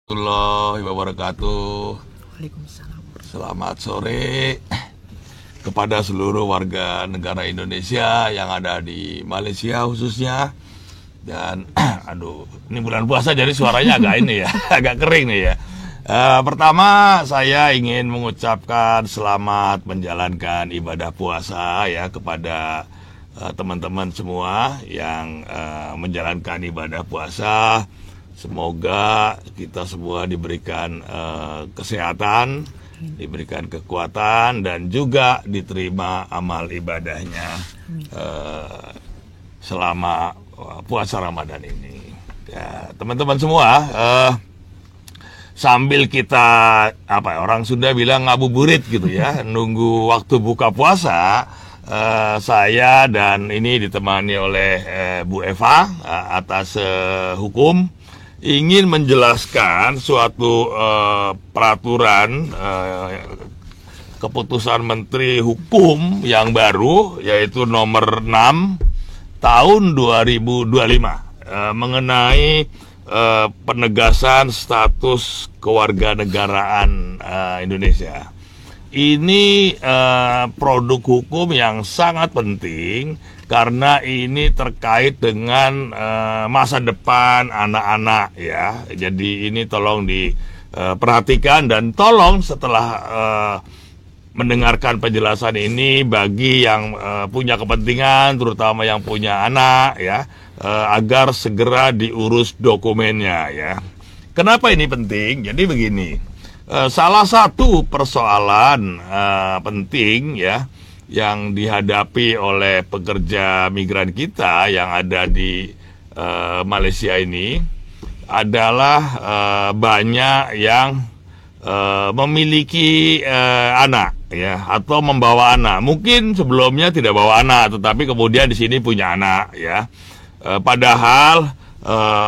Warahmatullahi wabarakatuh. Waalaikumsalam. Selamat sore kepada seluruh warga negara Indonesia yang ada di Malaysia khususnya. Dan aduh, ini bulan puasa jadi suaranya agak ini ya, agak kering nih ya. Pertama saya ingin mengucapkan selamat menjalankan ibadah puasa ya kepada teman-teman semua yang menjalankan ibadah puasa. Semoga kita semua diberikan kesehatan, diberikan kekuatan, dan juga diterima amal ibadahnya selama puasa Ramadan ini. Ya, teman-teman semua, sambil kita orang Sunda bilang ngabuburit gitu ya, nunggu waktu buka puasa, saya dan ini ditemani oleh Bu Eva atas hukum ingin menjelaskan suatu peraturan keputusan Menteri Hukum yang baru, yaitu nomor 6 tahun 2025 mengenai penegasan status kewarganegaraan Indonesia. Ini produk hukum yang sangat penting karena ini terkait dengan masa depan anak-anak ya. Jadi ini tolong diperhatikan dan tolong setelah mendengarkan penjelasan ini bagi yang punya kepentingan, terutama yang punya anak ya, agar segera diurus dokumennya ya. Kenapa ini penting? Jadi begini, salah satu persoalan penting ya yang dihadapi oleh pekerja migran kita yang ada di Malaysia ini adalah banyak yang memiliki anak ya, atau membawa anak. Mungkin sebelumnya tidak bawa anak, tetapi kemudian di sini punya anak ya. Padahal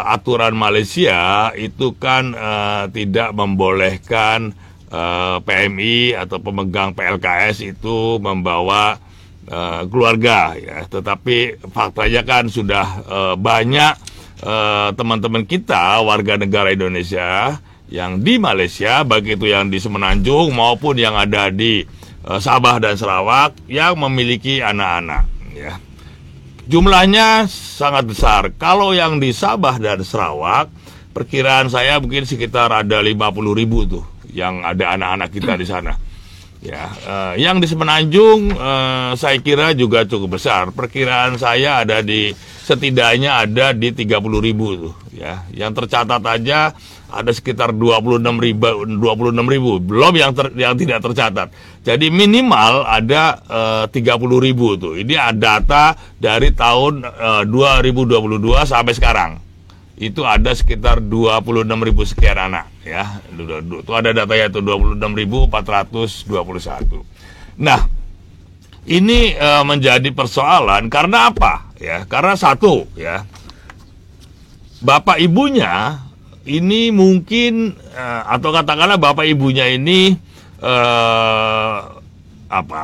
aturan Malaysia itu kan tidak membolehkan PMI atau pemegang PLKS itu membawa keluarga ya. Tetapi faktanya kan sudah banyak teman-teman kita warga negara Indonesia yang di Malaysia, baik itu yang di Semenanjung maupun yang ada di Sabah dan Sarawak, yang memiliki anak-anak ya. Jumlahnya sangat besar. Kalau yang di Sabah dan Sarawak, perkiraan saya mungkin sekitar ada 50.000 tuh yang ada anak-anak kita di sana. Ya, yang di Semenanjung saya kira juga cukup besar. Perkiraan saya ada setidaknya ada di 30.000 tuh ya. Yang tercatat aja ada sekitar 26.000, belum yang tidak tercatat. Jadi minimal ada 30.000 tuh. Ini ada data dari tahun 2022 sampai sekarang. Itu ada sekitar 26.000 sekian anak ya. Itu ada datanya itu 26.421. Nah, ini menjadi persoalan karena apa? Ya, karena satu ya, bapak ibunya ini mungkin atau katakanlah bapak ibunya ini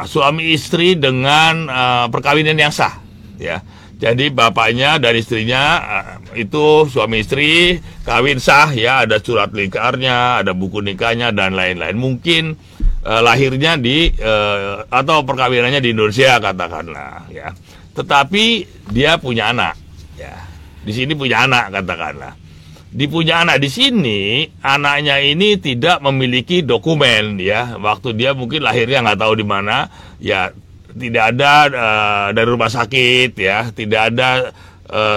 suami istri dengan perkawinan yang sah ya. Jadi bapaknya dan istrinya itu suami istri kawin sah ya, ada surat nikahnya, ada buku nikahnya dan lain-lain. Mungkin lahirnya atau perkawinannya di Indonesia katakanlah ya. Tetapi dia punya anak ya. Di sini punya anak katakanlah. Punya anak di sini, anaknya ini tidak memiliki dokumen ya. Waktu dia mungkin lahirnya nggak tahu di mana ya. Tidak ada dari rumah sakit ya, tidak ada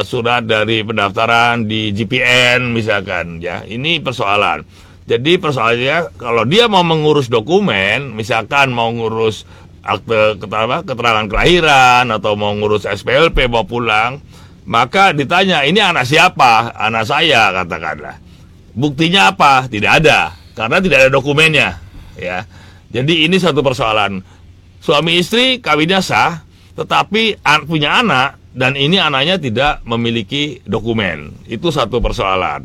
surat dari pendaftaran di GPN misalkan ya. Ini persoalan. Jadi persoalannya kalau dia mau mengurus dokumen, misalkan mau ngurus akte keterangan kelahiran atau mau ngurus SPLP mau pulang, maka ditanya, ini anak siapa? Anak saya katakanlah. Buktinya apa? Tidak ada, karena tidak ada dokumennya ya. Jadi ini satu persoalan. Suami istri kawinnya sah, tetapi punya anak, dan ini anaknya tidak memiliki dokumen. Itu satu persoalan.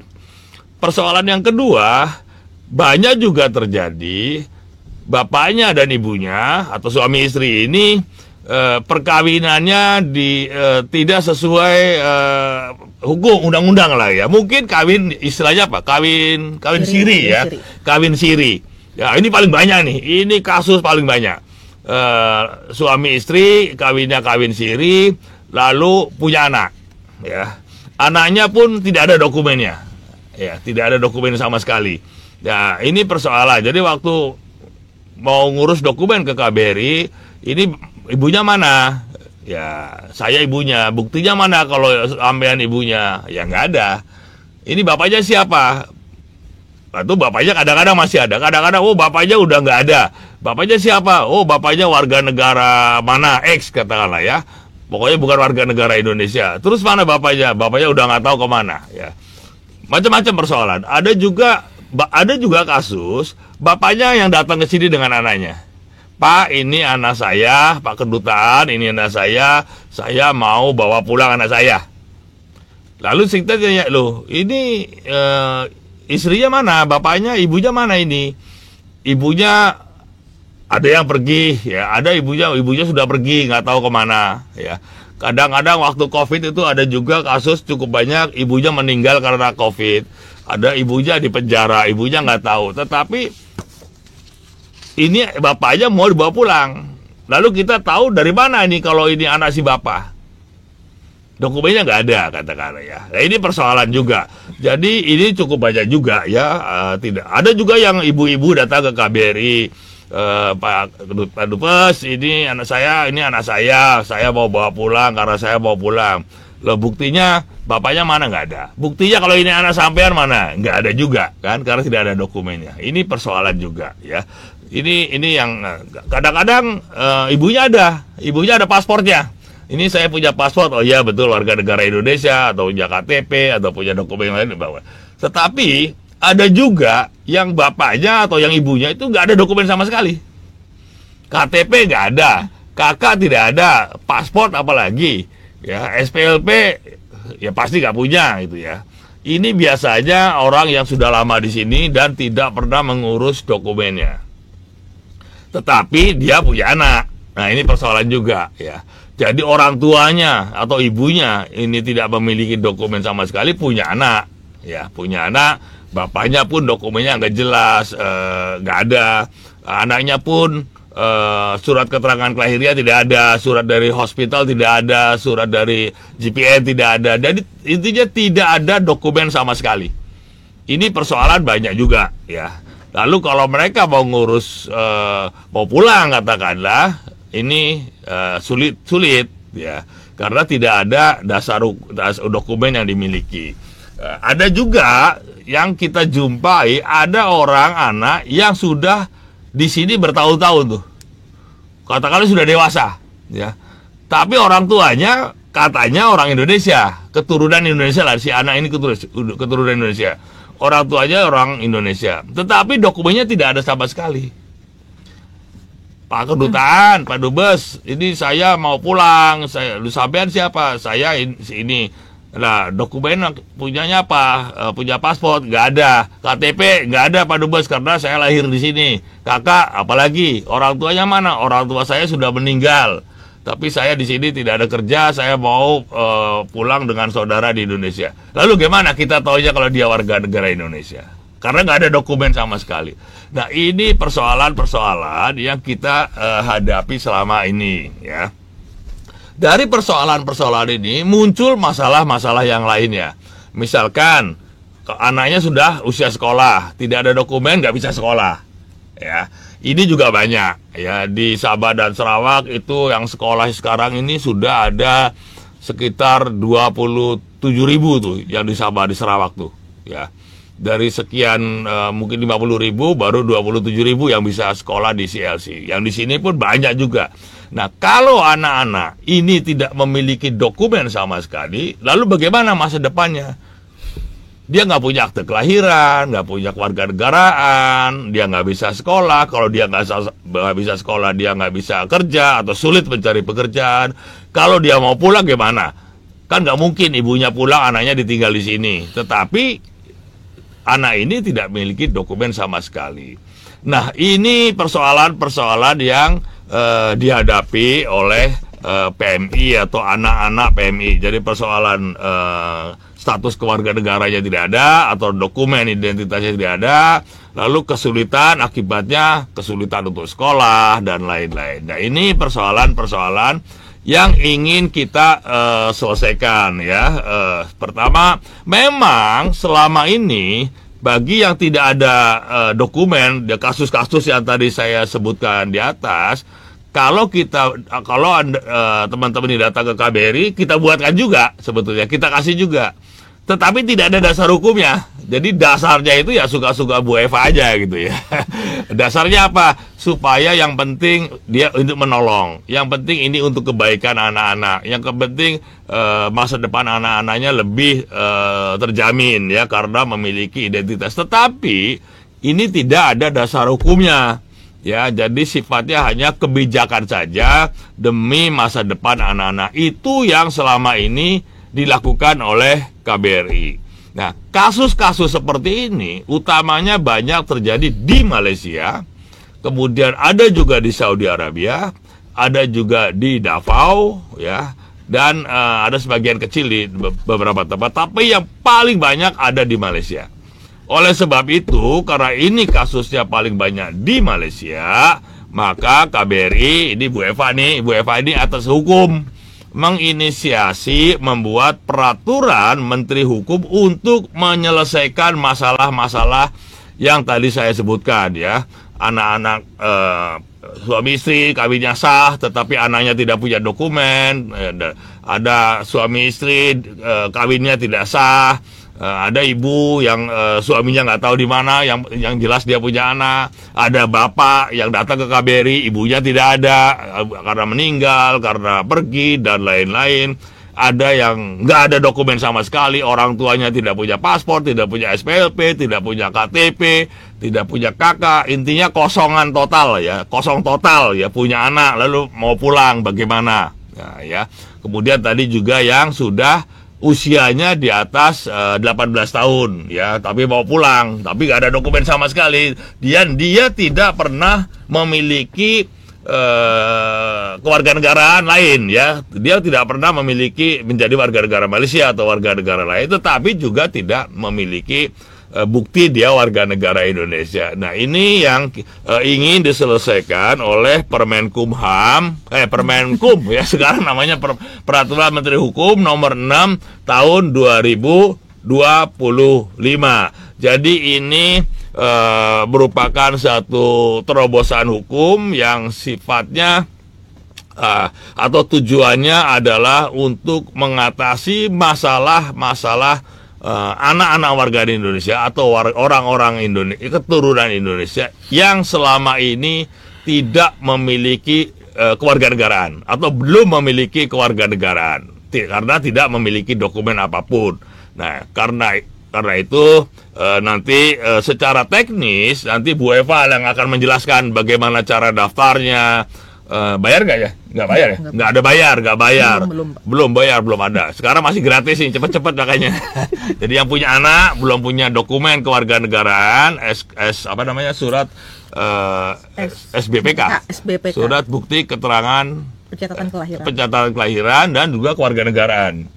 Persoalan yang kedua, banyak juga terjadi bapaknya dan ibunya atau suami istri ini perkawinannya tidak sesuai hukum undang-undang lah ya. Mungkin kawin istilahnya apa? Kawin siri ya. Kawin siri. Ya, ini paling banyak nih. Ini kasus paling banyak. Suami istri kawinnya kawin siri, lalu punya anak. Ya. Anaknya pun tidak ada dokumennya. Ya, tidak ada dokumen sama sekali. Ya, ini persoalan. Jadi waktu mau ngurus dokumen ke KBRI, ini ibunya mana? Ya, saya ibunya. Buktinya mana kalau sampean ibunya? Ya nggak ada. Ini bapaknya siapa? Itu bapaknya kadang-kadang masih ada. Kadang-kadang, oh bapaknya udah nggak ada. Bapaknya siapa? Oh bapaknya warga negara mana? X katakanlah ya. Pokoknya bukan warga negara Indonesia. Terus mana bapaknya? Bapaknya udah nggak tahu kemana. Ya, macam-macam persoalan. Ada juga kasus bapaknya yang datang ke sini dengan anaknya. Pak, ini anak saya, Pak Kedutaan, ini anak saya mau bawa pulang anak saya. Lalu kita tanya, loh, ini istrinya mana, bapaknya, ibunya mana ini? Ibunya ada yang pergi, ya, ada ibunya sudah pergi, nggak tahu kemana, ya. Kadang-kadang waktu COVID itu ada juga kasus cukup banyak, ibunya meninggal karena COVID. Ada ibunya di penjara, ibunya nggak tahu, tetapi ini bapaknya mau dibawa pulang. Lalu kita tahu dari mana ini kalau ini anak si bapak? Dokumennya nggak ada katakanlah ya. Nah, ini persoalan juga. Jadi ini cukup banyak juga ya. Tidak ada juga yang ibu-ibu datang ke KBRI. Pak Dubes, ini anak saya mau bawa pulang karena saya mau pulang. Loh, buktinya bapaknya mana? Nggak ada. Buktinya kalau ini anak sampean mana? Nggak ada juga kan, karena tidak ada dokumennya. Ini persoalan juga ya. Ini yang kadang-kadang ibunya ada paspornya. Ini saya punya paspor, oh iya betul warga negara Indonesia, atau punya KTP, atau punya dokumen lain. Tetapi ada juga yang bapaknya atau yang ibunya itu nggak ada dokumen sama sekali. KTP nggak ada, kakak tidak ada, paspor apalagi, ya SPLP ya pasti nggak punya gitu ya. Ini biasanya orang yang sudah lama di sini dan tidak pernah mengurus dokumennya. Tetapi dia punya anak. Nah, ini persoalan juga ya. Jadi orang tuanya atau ibunya ini tidak memiliki dokumen sama sekali, punya anak. Ya, punya anak, bapaknya pun dokumennya nggak jelas, nggak ada. Anaknya pun surat keterangan kelahirannya tidak ada, surat dari hospital tidak ada, surat dari GPN tidak ada. Jadi intinya tidak ada dokumen sama sekali. Ini persoalan banyak juga ya. Lalu kalau mereka mau ngurus mau pulang katakanlah, ini sulit ya, karena tidak ada dasar dokumen yang dimiliki. Ada juga yang kita jumpai, ada orang anak yang sudah di sini bertahun-tahun tuh, katakanlah sudah dewasa ya, tapi orang tuanya katanya orang Indonesia, keturunan Indonesia lah, si anak ini keturunan Indonesia. Orang tuanya orang Indonesia, tetapi dokumennya tidak ada sama sekali. Pak Kedutaan, Pak Dubes, ini saya mau pulang. Lu sampean siapa? Saya ini. Nah, dokumen punyanya apa? Punya paspor nggak ada, KTP nggak ada Pak Dubes karena saya lahir di sini. Kakak, apalagi orang tuanya mana? Orang tua saya sudah meninggal. Tapi saya di sini tidak ada kerja, saya mau pulang dengan saudara di Indonesia. Lalu gimana kita tahunya kalau dia warga negara Indonesia? Karena nggak ada dokumen sama sekali. Nah, ini persoalan-persoalan yang kita hadapi selama ini ya. Dari persoalan-persoalan ini muncul masalah-masalah yang lainnya. Misalkan anaknya sudah usia sekolah, tidak ada dokumen, nggak bisa sekolah ya. Ini juga banyak ya, di Sabah dan Sarawak itu yang sekolah sekarang ini sudah ada sekitar 27.000 tuh yang di Sabah di Sarawak tuh ya. Dari sekian mungkin 50.000 baru 27.000 yang bisa sekolah di CLC. Yang di sini pun banyak juga. Nah, kalau anak-anak ini tidak memiliki dokumen sama sekali, lalu bagaimana masa depannya? Dia nggak punya akte kelahiran, nggak punya kewarganegaraan, dia nggak bisa sekolah. Kalau dia nggak bisa sekolah, dia nggak bisa kerja atau sulit mencari pekerjaan. Kalau dia mau pulang gimana? Kan nggak mungkin ibunya pulang, anaknya ditinggal di sini. Tetapi anak ini tidak memiliki dokumen sama sekali. Nah, ini persoalan-persoalan yang dihadapi oleh PMI atau anak-anak PMI. Jadi persoalan status kewarganegaranya tidak ada atau dokumen identitasnya tidak ada, lalu kesulitan akibatnya kesulitan untuk sekolah dan lain-lain. Nah, ini persoalan-persoalan yang ingin kita selesaikan ya. Pertama, memang selama ini bagi yang tidak ada dokumen, kasus-kasus yang tadi saya sebutkan di atas, kalau teman-teman ini datang ke KBRI, kita buatkan juga sebetulnya, kita kasih juga. Tetapi tidak ada dasar hukumnya. Jadi dasarnya itu ya suka-suka Bu Eva aja gitu ya. Dasarnya apa? Supaya yang penting dia untuk menolong. Yang penting ini untuk kebaikan anak-anak. Yang penting masa depan anak-anaknya lebih terjamin ya karena memiliki identitas. Tetapi ini tidak ada dasar hukumnya. Ya, jadi sifatnya hanya kebijakan saja demi masa depan anak-anak. Itu yang selama ini dilakukan oleh KBRI. Nah, kasus-kasus seperti ini utamanya banyak terjadi di Malaysia, kemudian ada juga di Saudi Arabia, ada juga di Davao, ya, dan ada sebagian kecil di beberapa tempat. Tapi yang paling banyak ada di Malaysia. Oleh sebab itu, karena ini kasusnya paling banyak di Malaysia, maka KBRI, ini Bu Eva ini atas hukum menginisiasi membuat peraturan Menteri Hukum untuk menyelesaikan masalah-masalah yang tadi saya sebutkan ya. Anak-anak suami istri kawinnya sah tetapi anaknya tidak punya dokumen, ada suami istri kawinnya tidak sah, ada ibu yang suaminya nggak tahu di mana, yang jelas dia punya anak. Ada bapak yang datang ke KBRI, ibunya tidak ada karena meninggal, karena pergi dan lain-lain. Ada yang nggak ada dokumen sama sekali, orang tuanya tidak punya paspor, tidak punya SPLP, tidak punya KTP, tidak punya kakak. Intinya kosongan total ya, kosong total ya, punya anak lalu mau pulang bagaimana? Nah, ya. Kemudian tadi juga yang sudah usianya di atas 18 tahun ya, tapi mau pulang tapi gak ada dokumen sama sekali. Dia tidak pernah memiliki kewarganegaraan lain ya. Dia tidak pernah memiliki menjadi warga negara Malaysia atau warga negara lain, tetapi juga tidak memiliki bukti dia warga negara Indonesia. Nah, ini yang ingin diselesaikan oleh Permenkumham, Permenkum ya, sekarang namanya Peraturan Menteri Hukum nomor 6 tahun 2025. Jadi ini merupakan satu terobosan hukum yang sifatnya atau tujuannya adalah untuk mengatasi masalah-masalah anak-anak warga di Indonesia atau orang-orang Indonesia, keturunan Indonesia yang selama ini tidak memiliki kewarganegaraan atau belum memiliki kewarganegaraan karena tidak memiliki dokumen apapun. Nah, karena itu nanti secara teknis nanti Bu Eva yang akan menjelaskan bagaimana cara daftarnya. Bayar nggak ya? Nggak bayar ya? Nggak ada bayar, nggak bayar. Belum bayar, belum ada. Sekarang masih gratis sih, cepet-cepet makanya. Jadi yang punya anak belum punya dokumen kewarganegaraan, surat SBPK, surat bukti keterangan pencatatan kelahiran dan juga kewarganegaraan.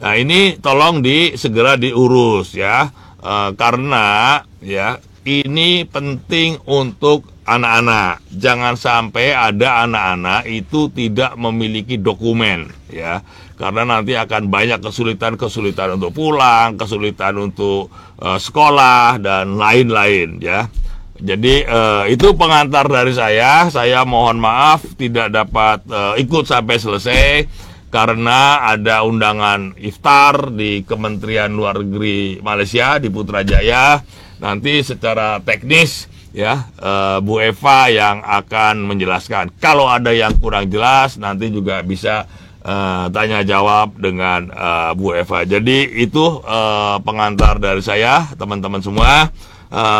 Nah, ini tolong segera diurus ya, karena ya ini penting untuk anak-anak. Jangan sampai ada anak-anak itu tidak memiliki dokumen ya. Karena nanti akan banyak kesulitan untuk pulang, kesulitan untuk sekolah dan lain-lain ya. Jadi itu pengantar dari saya. Saya mohon maaf tidak dapat ikut sampai selesai karena ada undangan iftar di Kementerian Luar Negeri Malaysia di Putrajaya. Nanti secara teknis ya Bu Eva yang akan menjelaskan. Kalau ada yang kurang jelas nanti juga bisa tanya jawab dengan Bu Eva. Jadi itu pengantar dari saya, teman-teman semua.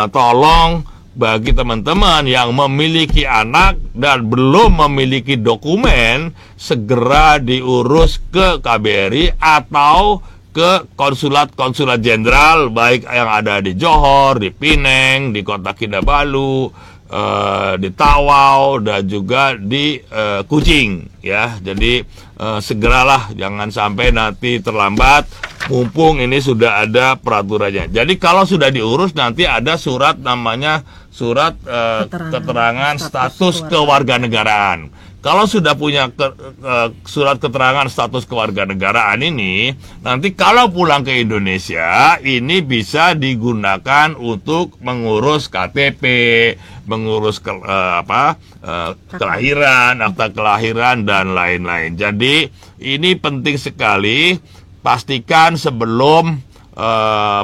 Tolong bagi teman-teman yang memiliki anak dan belum memiliki dokumen, segera diurus ke KBRI atau ke konsulat jenderal, baik yang ada di Johor, di Penang, di Kota Kinabalu, di Tawau dan juga di Kucing ya. Jadi segeralah, jangan sampai nanti terlambat, mumpung ini sudah ada peraturannya. Jadi kalau sudah diurus nanti ada surat, namanya surat keterangan status kewarganegaraan. Kalau sudah punya surat keterangan status kewarganegaraan ini, nanti kalau pulang ke Indonesia, ini bisa digunakan untuk mengurus KTP, mengurus kelahiran, akta kelahiran, dan lain-lain. Jadi ini penting sekali, pastikan sebelum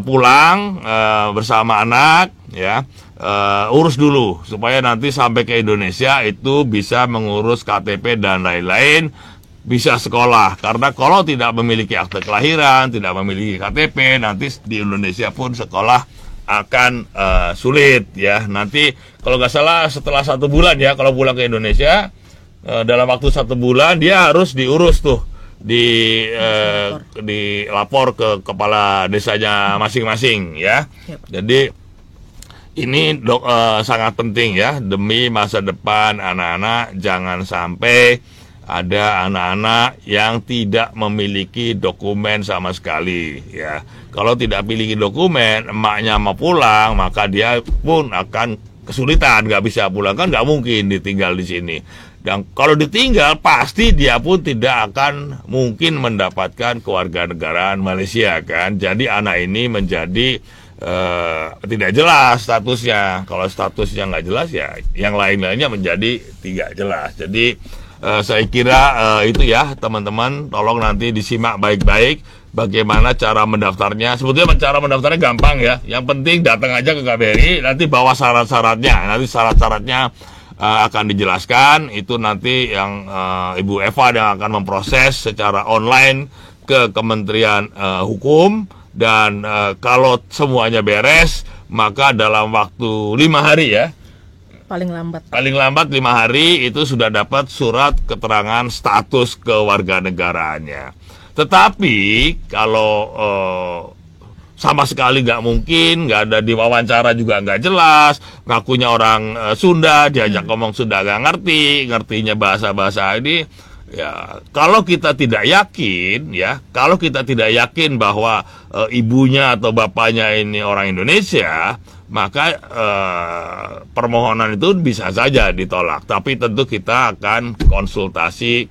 pulang bersama anak, ya, urus dulu supaya nanti sampai ke Indonesia itu bisa mengurus KTP dan lain-lain, bisa sekolah. Karena kalau tidak memiliki akte kelahiran, tidak memiliki KTP, nanti di Indonesia pun sekolah akan sulit ya. Nanti kalau nggak salah setelah 1 bulan ya, kalau pulang ke Indonesia dalam waktu 1 bulan dia harus diurus tuh, dilapor ke kepala desanya masing-masing ya. Jadi ini sangat penting ya, demi masa depan anak-anak. Jangan sampai ada anak-anak yang tidak memiliki dokumen sama sekali ya. Kalau tidak memiliki dokumen, emaknya mau pulang, maka dia pun akan kesulitan, nggak bisa pulang, kan nggak mungkin ditinggal di sini. Dan kalau ditinggal, pasti dia pun tidak akan mungkin mendapatkan kewarganegaraan Malaysia kan. Jadi anak ini menjadi tidak jelas statusnya. Kalau statusnya nggak jelas ya, yang lain-lainnya menjadi tidak jelas. Jadi saya kira itu ya teman-teman, tolong nanti disimak baik-baik bagaimana cara mendaftarnya. Sebetulnya cara mendaftarnya gampang ya. Yang penting datang aja ke KBRI, nanti bawa syarat-syaratnya. Nanti syarat-syaratnya akan dijelaskan. Itu nanti yang Ibu Eva yang akan memproses secara online ke Kementerian Hukum. Dan kalau semuanya beres, maka dalam waktu 5 hari ya, paling lambat 5 hari itu sudah dapat surat keterangan status kewarganegaraannya. Tetapi kalau sama sekali nggak mungkin, nggak ada diwawancara juga nggak jelas, ngakunya orang Sunda, diajak ngomong Sunda nggak ngerti, ngertinya bahasa-bahasa ini. Ya, kalau kita tidak yakin bahwa ibunya atau bapaknya ini orang Indonesia, maka permohonan itu bisa saja ditolak. Tapi tentu kita akan konsultasi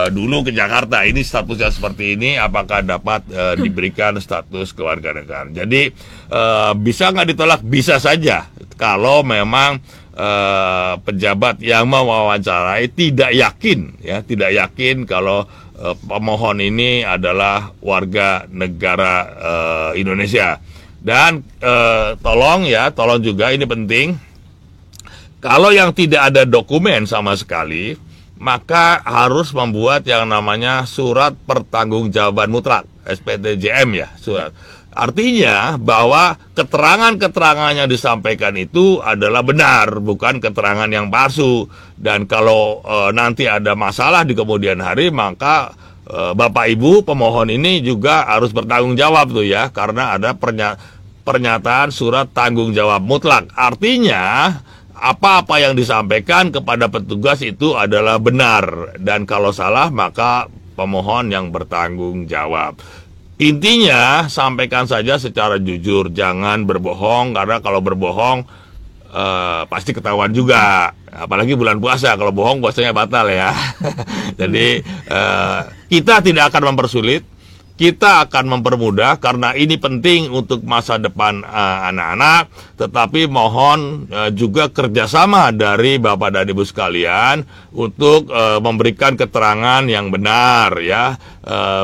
dulu ke Jakarta. Ini statusnya seperti ini, apakah dapat diberikan status kewarganegaraan. Jadi bisa nggak ditolak? Bisa saja kalau memang pejabat yang mewawancarai tidak yakin kalau pemohon ini adalah warga negara Indonesia. Dan tolong juga ini penting, kalau yang tidak ada dokumen sama sekali, maka harus membuat yang namanya surat pertanggungjawaban mutlak, SPTJM ya, surat. Artinya bahwa keterangan-keterangan yang disampaikan itu adalah benar, bukan keterangan yang palsu. Dan kalau nanti ada masalah di kemudian hari, maka Bapak Ibu pemohon ini juga harus bertanggung jawab tuh ya, karena ada pernyataan surat tanggung jawab mutlak. Artinya apa-apa yang disampaikan kepada petugas itu adalah benar, dan kalau salah maka pemohon yang bertanggung jawab. Intinya, sampaikan saja secara jujur, jangan berbohong, karena kalau berbohong pasti ketahuan juga. Apalagi bulan puasa, kalau bohong puasanya batal ya. Jadi kita tidak akan mempersulit, kita akan mempermudah, karena ini penting untuk masa depan anak-anak. Tetapi mohon juga kerjasama dari Bapak dan Ibu sekalian untuk memberikan keterangan yang benar ya,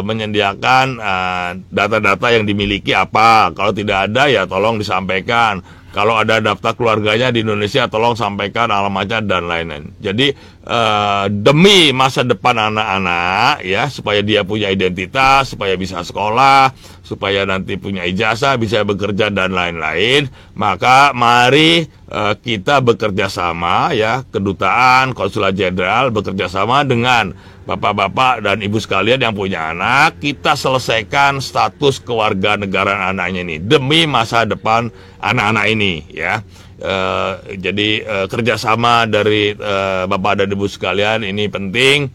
menyediakan data-data yang dimiliki apa. Kalau tidak ada ya tolong disampaikan. Kalau ada daftar keluarganya di Indonesia, tolong sampaikan alamatnya dan lain-lain. Jadi demi masa depan anak-anak ya, supaya dia punya identitas, supaya bisa sekolah, supaya nanti punya ijazah, bisa bekerja dan lain-lain, maka mari kita bekerja sama ya, kedutaan, konsulat jenderal bekerja sama dengan bapak-bapak dan ibu sekalian yang punya anak, kita selesaikan status kewarganegaraan anaknya ini demi masa depan anak-anak ini ya. Jadi kerjasama dari bapak dan ibu sekalian ini penting,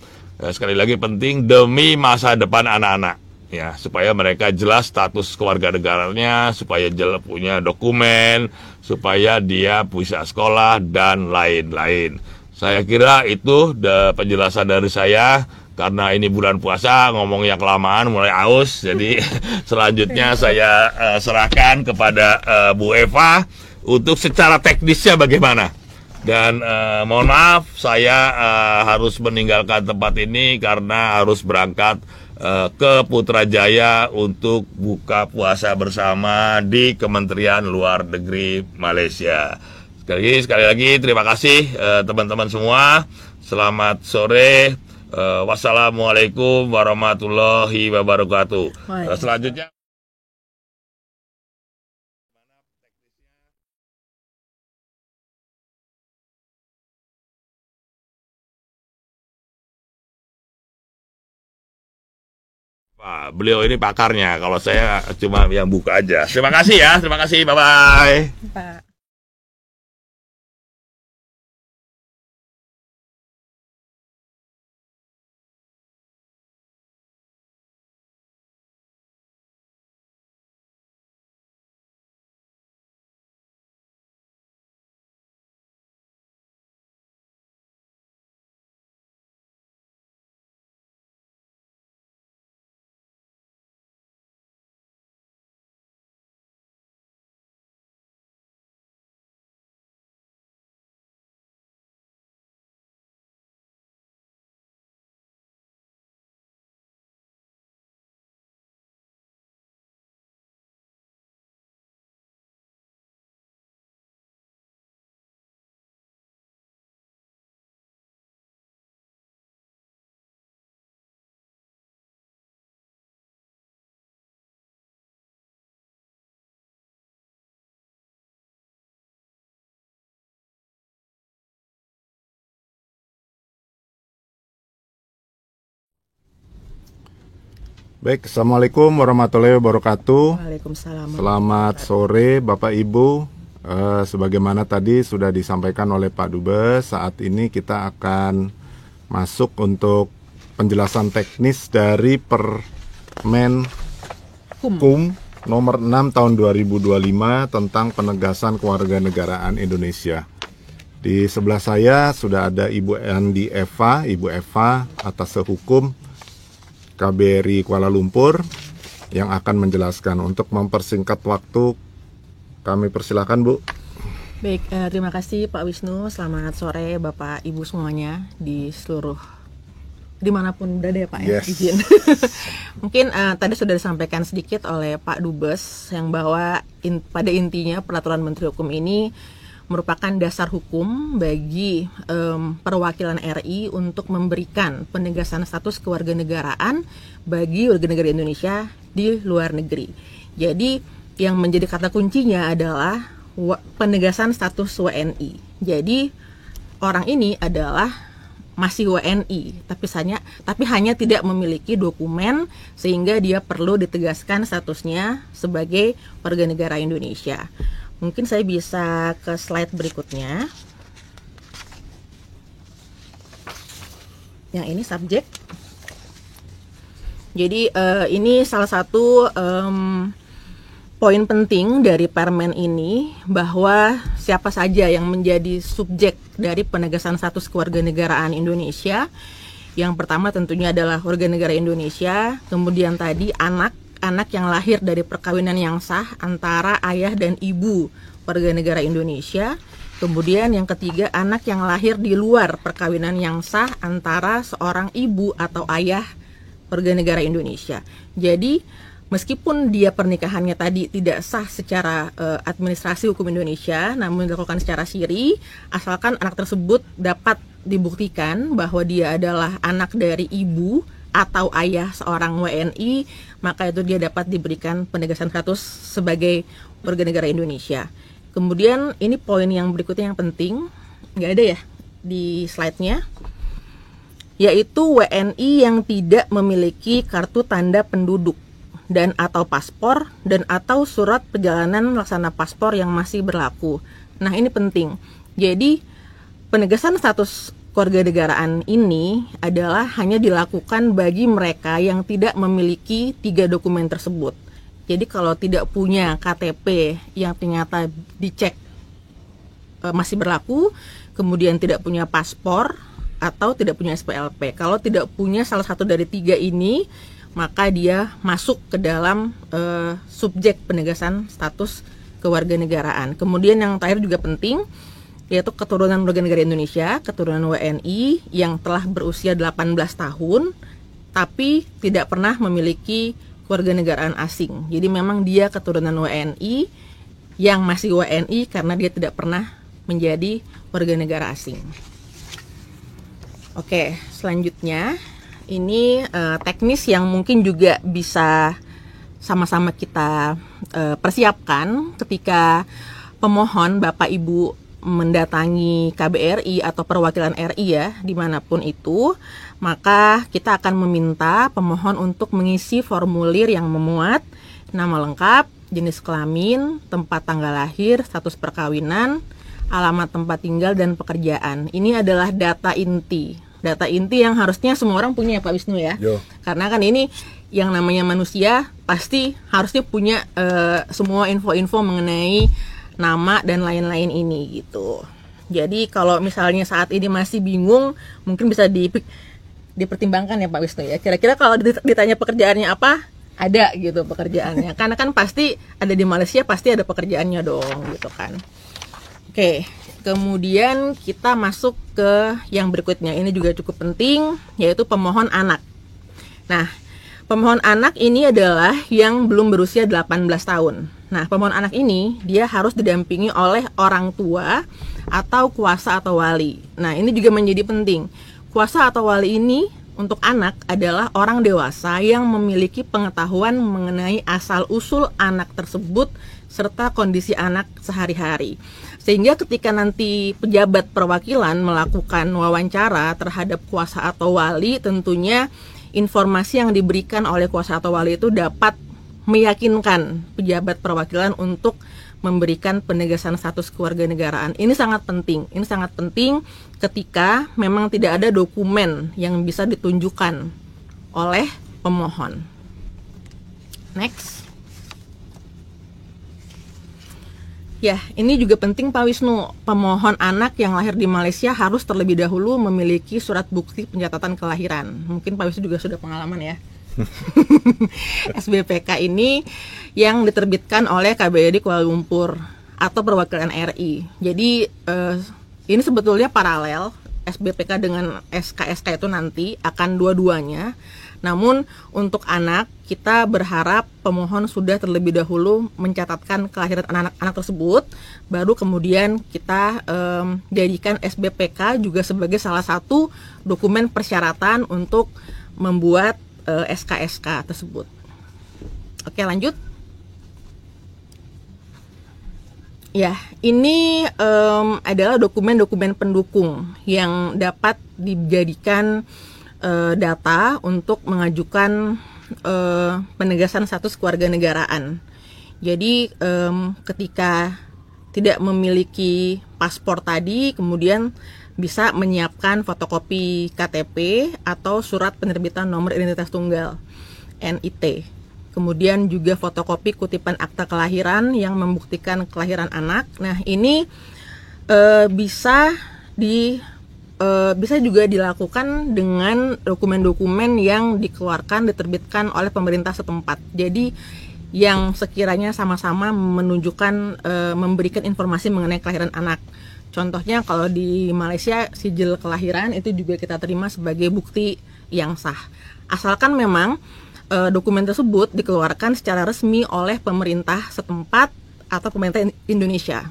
sekali lagi penting demi masa depan anak-anak ya, supaya mereka jelas status kewarganegaraannya, supaya jelas punya dokumen, supaya dia bisa sekolah dan lain-lain. Saya kira itu penjelasan dari saya. Karena ini bulan puasa, ngomongnya kelamaan, mulai aus. Jadi selanjutnya saya serahkan kepada Bu Eva untuk secara teknisnya bagaimana. Dan mohon maaf, saya harus meninggalkan tempat ini karena harus berangkat ke Putrajaya untuk buka puasa bersama di Kementerian Luar Negeri Malaysia. Sekali lagi terima kasih teman-teman semua. Selamat sore. Wassalamualaikum warahmatullahi wabarakatuh. Selanjutnya Pak, beliau ini pakarnya. Kalau saya cuma yang buka aja. Terima kasih ya. Terima kasih. Bye-bye. Pak. Baik, Assalamualaikum warahmatullahi wabarakatuh. Waalaikumsalam. Selamat sore Bapak Ibu. Sebagaimana tadi sudah disampaikan oleh Pak Dubes, saat ini kita akan masuk untuk penjelasan teknis dari Permen Kum nomor 6 tahun 2025 tentang penegasan kewarganegaraan Indonesia. Di sebelah saya sudah ada Ibu Andi Eva, Ibu Eva atas hukum KBRI Kuala Lumpur yang akan menjelaskan. Untuk mempersingkat waktu, kami persilakan Bu. Baik, terima kasih Pak Wisnu. Selamat sore Bapak Ibu semuanya di seluruh dimanapun berada ya Pak. Yes. Izin. Mungkin tadi sudah disampaikan sedikit oleh Pak Dubes yang bahwa pada intinya peraturan Menteri Hukum ini merupakan dasar hukum bagi perwakilan RI untuk memberikan penegasan status kewarganegaraan bagi warga negara Indonesia di luar negeri. Jadi yang menjadi kata kuncinya adalah penegasan status WNI. Jadi orang ini adalah masih WNI, tapi hanya tidak memiliki dokumen sehingga dia perlu ditegaskan statusnya sebagai warga negara Indonesia. Mungkin saya bisa ke slide berikutnya. Yang ini subjek. Jadi ini salah satu poin penting dari permen ini, bahwa siapa saja yang menjadi subjek dari penegasan status kewarganegaraan Indonesia. Yang pertama tentunya adalah warga negara Indonesia, kemudian tadi anak yang lahir dari perkawinan yang sah antara ayah dan ibu warga negara Indonesia. Kemudian yang ketiga, anak yang lahir di luar perkawinan yang sah antara seorang ibu atau ayah warga negara Indonesia. Jadi meskipun dia pernikahannya tadi tidak sah secara administrasi hukum Indonesia, namun dilakukan secara siri, asalkan anak tersebut dapat dibuktikan bahwa dia adalah anak dari ibu atau ayah seorang WNI, maka itu dia dapat diberikan penegasan status sebagai warga negara Indonesia. Kemudian ini poin yang berikutnya yang penting, nggak ada ya di slide-nya, yaitu WNI yang tidak memiliki kartu tanda penduduk dan atau paspor dan atau surat perjalanan laksana paspor yang masih berlaku. Nah, ini penting. Jadi penegasan status kewarganegaraan ini adalah hanya dilakukan bagi mereka yang tidak memiliki 3 dokumen tersebut. Jadi kalau tidak punya KTP yang ternyata dicek masih berlaku, kemudian tidak punya paspor atau tidak punya SPLP. Kalau tidak punya salah satu dari 3 ini, maka dia masuk ke dalam subjek penegasan status kewarganegaraan. Kemudian yang terakhir juga penting, yaitu keturunan warga negara Indonesia, keturunan WNI yang telah berusia 18 tahun tapi tidak pernah memiliki kewarganegaraan asing. Jadi memang dia keturunan WNI yang masih WNI karena dia tidak pernah menjadi warga negara asing. Oke, selanjutnya ini teknis yang mungkin juga bisa sama-sama kita persiapkan ketika pemohon Bapak Ibu mendatangi KBRI atau perwakilan RI ya, dimanapun itu, maka kita akan meminta pemohon untuk mengisi formulir yang memuat nama lengkap, jenis kelamin, tempat tanggal lahir, status perkawinan, alamat tempat tinggal, dan pekerjaan. Ini adalah data inti. Data inti yang harusnya semua orang punya ya Pak Wisnu ya. Yo. Karena kan ini yang namanya manusia pasti harusnya punya semua info-info mengenai nama dan lain-lain ini gitu. Jadi kalau misalnya saat ini masih bingung, mungkin bisa dipertimbangkan ya Pak Wisnu ya. Kira-kira kalau ditanya pekerjaannya apa, ada gitu pekerjaannya. Karena kan pasti ada di Malaysia, pasti ada pekerjaannya dong gitu kan. Oke, kemudian kita masuk ke yang berikutnya. Ini juga cukup penting, yaitu pemohon anak. Nah, pemohon anak ini adalah yang belum berusia 18 tahun. Nah, pemohon anak ini dia harus didampingi oleh orang tua atau kuasa atau wali. Nah, ini juga menjadi penting. Kuasa atau wali ini untuk anak adalah orang dewasa yang memiliki pengetahuan mengenai asal-usul anak tersebut serta kondisi anak sehari-hari. Sehingga ketika nanti pejabat perwakilan melakukan wawancara terhadap kuasa atau wali, tentunya informasi yang diberikan oleh kuasa atau wali itu dapat meyakinkan pejabat perwakilan untuk memberikan penegasan status kewarganegaraan. Ini sangat penting. Ini sangat penting ketika memang tidak ada dokumen yang bisa ditunjukkan oleh pemohon. Next. Ya, ini juga penting Pak Wisnu. Pemohon anak yang lahir di Malaysia harus terlebih dahulu memiliki surat bukti pencatatan kelahiran. Mungkin Pak Wisnu juga sudah pengalaman ya. SBPK ini yang diterbitkan oleh KBRI Kuala Lumpur atau perwakilan RI. Jadi ini sebetulnya paralel SBPK dengan SKSK itu nanti akan dua-duanya. Namun untuk anak kita berharap pemohon sudah terlebih dahulu mencatatkan kelahiran anak-anak tersebut, baru kemudian kita jadikan SBPK juga sebagai salah satu dokumen persyaratan untuk membuat SKSK tersebut. Oke, lanjut. Ya, ini adalah dokumen-dokumen pendukung yang dapat dijadikan data untuk mengajukan penegasan status kewarganegaraan. Jadi ketika tidak memiliki paspor tadi, kemudian bisa menyiapkan fotokopi KTP atau surat penerbitan nomor identitas tunggal NIT. Kemudian juga fotokopi kutipan akta kelahiran yang membuktikan kelahiran anak. Nah, ini bisa juga dilakukan dengan dokumen-dokumen yang dikeluarkan, diterbitkan oleh pemerintah setempat. Jadi yang sekiranya sama-sama menunjukkan, memberikan informasi mengenai kelahiran anak. Contohnya kalau di Malaysia sijil kelahiran itu juga kita terima sebagai bukti yang sah. Asalkan memang dokumen tersebut dikeluarkan secara resmi oleh pemerintah setempat atau pemerintah Indonesia.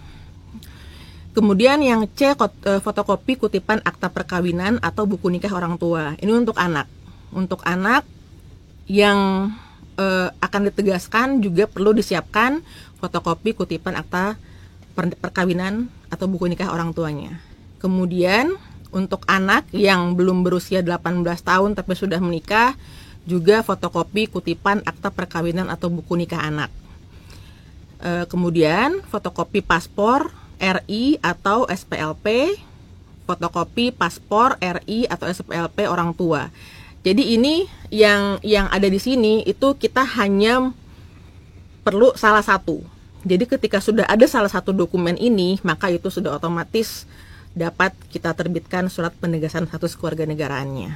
Kemudian yang C, fotokopi kutipan akta perkawinan atau buku nikah orang tua. Ini untuk anak. Untuk anak yang akan ditegaskan juga perlu disiapkan fotokopi kutipan akta perkawinan atau buku nikah orang tuanya. Kemudian untuk anak yang belum berusia 18 tahun tapi sudah menikah, juga fotokopi kutipan akta perkawinan atau buku nikah anak. Kemudian fotokopi paspor RI atau SPLP, fotokopi paspor RI atau SPLP orang tua. Jadi ini yang ada di sini itu kita hanya perlu salah satu. Jadi ketika sudah ada salah satu dokumen ini, maka itu sudah otomatis dapat kita terbitkan surat penegasan status kewarganegaraannya.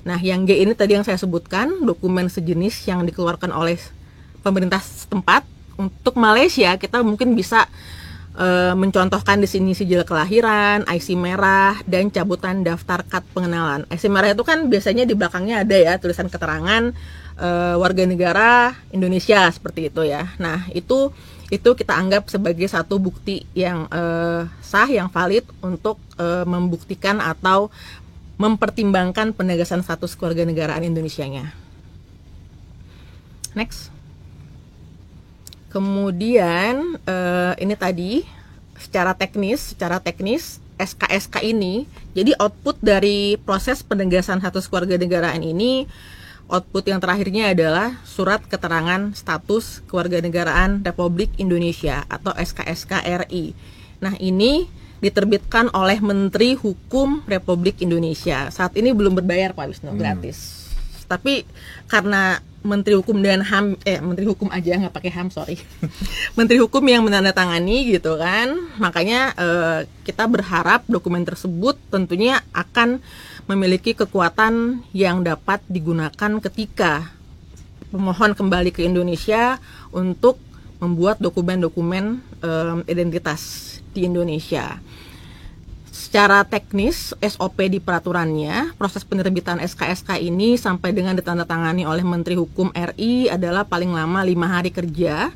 Nah, yang G ini tadi yang saya sebutkan, dokumen sejenis yang dikeluarkan oleh pemerintah setempat. Untuk Malaysia, kita mungkin bisa mencontohkan di sini sijil kelahiran, IC merah, dan cabutan daftar kad pengenalan. IC merah itu kan biasanya di belakangnya ada ya tulisan keterangan warga negara Indonesia seperti itu ya. Nah, itu kita anggap sebagai satu bukti yang sah, yang valid untuk membuktikan atau mempertimbangkan penegasan status kewarganegaraan Indonesianya. Next. Kemudian ini tadi secara teknis SK-SK ini, jadi output dari proses penegasan status kewarganegaraan ini, output yang terakhirnya adalah surat keterangan status kewarganegaraan Republik Indonesia atau SK-SK RI. Nah, ini diterbitkan oleh Menteri Hukum Republik Indonesia. Saat ini belum berbayar Pak Wisnu, gratis. Tapi karena Menteri Hukum dan HAM, Menteri Hukum aja nggak pakai HAM, sorry. Menteri Hukum yang menandatangani gitu kan, makanya kita berharap dokumen tersebut tentunya akan memiliki kekuatan yang dapat digunakan ketika pemohon kembali ke Indonesia untuk membuat dokumen-dokumen identitas di Indonesia. Secara teknis, SOP di peraturannya, proses penerbitan SK-SK ini sampai dengan ditandatangani oleh Menteri Hukum RI adalah paling lama 5 hari kerja,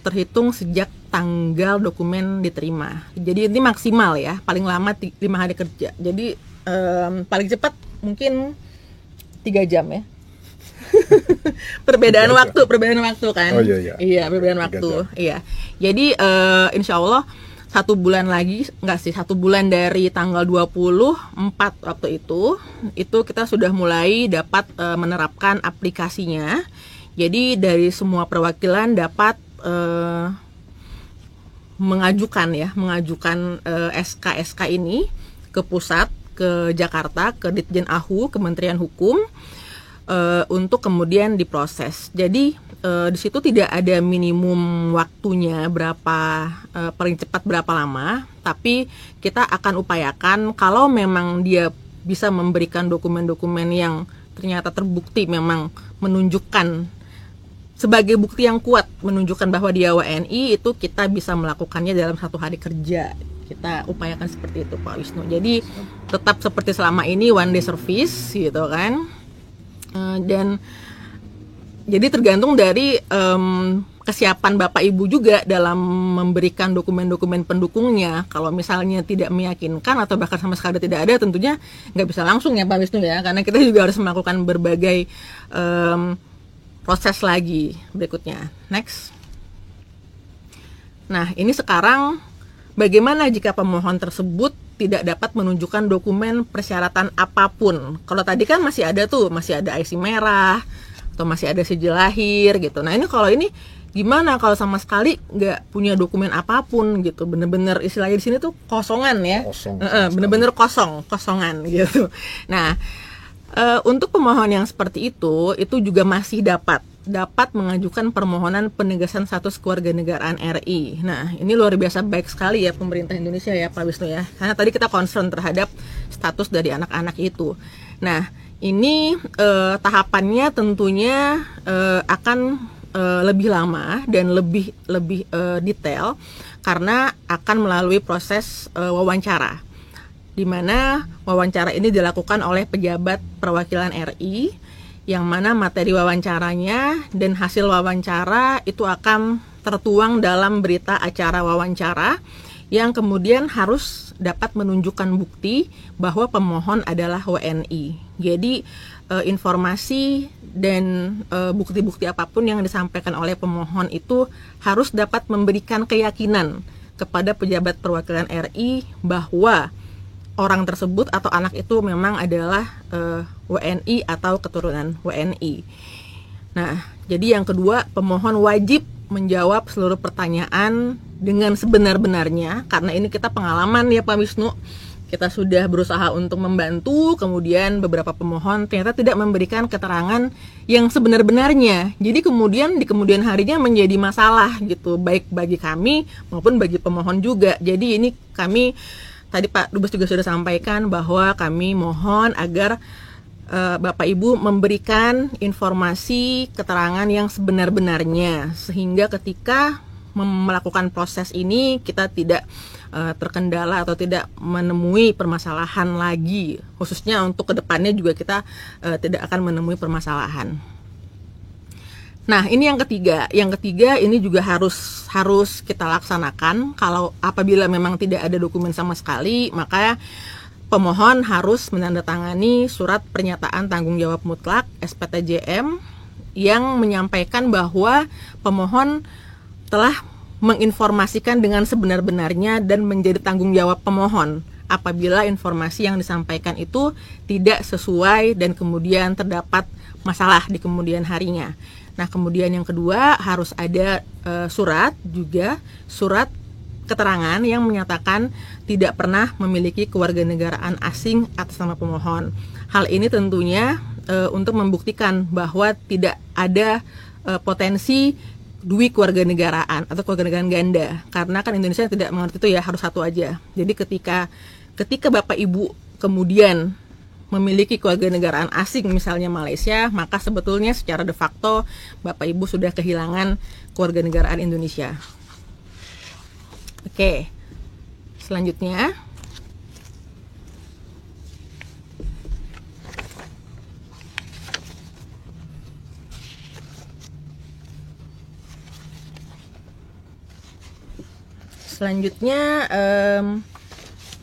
terhitung sejak tanggal dokumen diterima. Jadi ini maksimal ya, paling lama 5 hari kerja. Jadi paling cepat mungkin 3 jam ya. perbedaan waktu kan? Oh iya. Iya, perbedaan waktu. Iya. Jadi insya Allah 1 bulan lagi, 1 bulan dari tanggal 24 waktu itu kita sudah mulai dapat menerapkan aplikasinya. Jadi dari semua perwakilan dapat mengajukan SK-SK ini ke pusat, ke Jakarta, ke Ditjen AHU, Kementerian Hukum, untuk kemudian diproses. Jadi di situ tidak ada minimum waktunya berapa, paling cepat berapa lama, tapi kita akan upayakan kalau memang dia bisa memberikan dokumen-dokumen yang ternyata terbukti memang menunjukkan sebagai bukti yang kuat menunjukkan bahwa dia WNI, itu kita bisa melakukannya dalam 1 hari kerja. Kita upayakan seperti itu Pak Wisnu. Jadi tetap seperti selama ini one day service gitu kan. Dan jadi tergantung dari kesiapan Bapak Ibu juga dalam memberikan dokumen-dokumen pendukungnya. Kalau misalnya tidak meyakinkan atau bahkan sama sekali tidak ada, tentunya nggak bisa langsung ya Pak Wisnu ya, karena kita juga harus melakukan berbagai proses lagi berikutnya. Next. Nah, ini sekarang bagaimana jika pemohon tersebut tidak dapat menunjukkan dokumen persyaratan apapun? Kalau tadi kan masih ada IC merah atau masih ada sijil lahir gitu. Nah, ini kalau ini gimana kalau sama sekali nggak punya dokumen apapun gitu, bener-bener istilahnya di sini tuh kosongan ya, bener-bener kosongan gitu. Nah, untuk pemohon yang seperti itu juga masih dapat mengajukan permohonan penegasan status kewarganegaraan RI. Nah, ini luar biasa baik sekali ya pemerintah Indonesia ya Pak Wisnu ya, karena tadi kita concern terhadap status dari anak-anak itu. Nah, ini tahapannya tentunya akan lebih lama dan lebih detail karena akan melalui proses wawancara, di mana wawancara ini dilakukan oleh pejabat perwakilan RI, yang mana materi wawancaranya dan hasil wawancara itu akan tertuang dalam berita acara wawancara yang kemudian harus dapat menunjukkan bukti bahwa pemohon adalah WNI. Jadi informasi dan bukti-bukti apapun yang disampaikan oleh pemohon itu harus dapat memberikan keyakinan kepada pejabat perwakilan RI bahwa orang tersebut atau anak itu memang adalah WNI atau keturunan WNI. Nah, jadi yang kedua, pemohon wajib menjawab seluruh pertanyaan dengan sebenar-benarnya, karena ini kita pengalaman ya Pak Wisnu. Kita sudah berusaha untuk membantu, kemudian beberapa pemohon ternyata tidak memberikan keterangan yang sebenar-benarnya. Jadi kemudian di kemudian harinya menjadi masalah gitu, baik bagi kami maupun bagi pemohon juga. Jadi ini kami, tadi Pak Dubes juga sudah sampaikan bahwa kami mohon agar Bapak Ibu memberikan informasi keterangan yang sebenar-benarnya, sehingga ketika melakukan proses ini kita tidak terkendala atau tidak menemui permasalahan lagi, khususnya untuk kedepannya juga kita tidak akan menemui permasalahan. Nah, ini yang ketiga. Yang ketiga ini juga harus kita laksanakan. Kalau apabila memang tidak ada dokumen sama sekali, maka pemohon harus menandatangani surat pernyataan tanggung jawab mutlak (SPTJM) yang menyampaikan bahwa pemohon telah menginformasikan dengan sebenar-benarnya dan menjadi tanggung jawab pemohon apabila informasi yang disampaikan itu tidak sesuai dan kemudian terdapat masalah di kemudian harinya. Nah, kemudian yang kedua harus ada surat keterangan yang menyatakan tidak pernah memiliki kewarganegaraan asing atas nama pemohon. Hal ini tentunya untuk membuktikan bahwa tidak ada potensi dui kewarganegaraan atau kewarganegaraan ganda, karena kan Indonesia tidak mengerti itu ya, harus satu aja. Jadi ketika Bapak Ibu kemudian memiliki kewarganegaraan asing misalnya Malaysia, maka sebetulnya secara de facto Bapak Ibu sudah kehilangan kewarganegaraan Indonesia. Oke, selanjutnya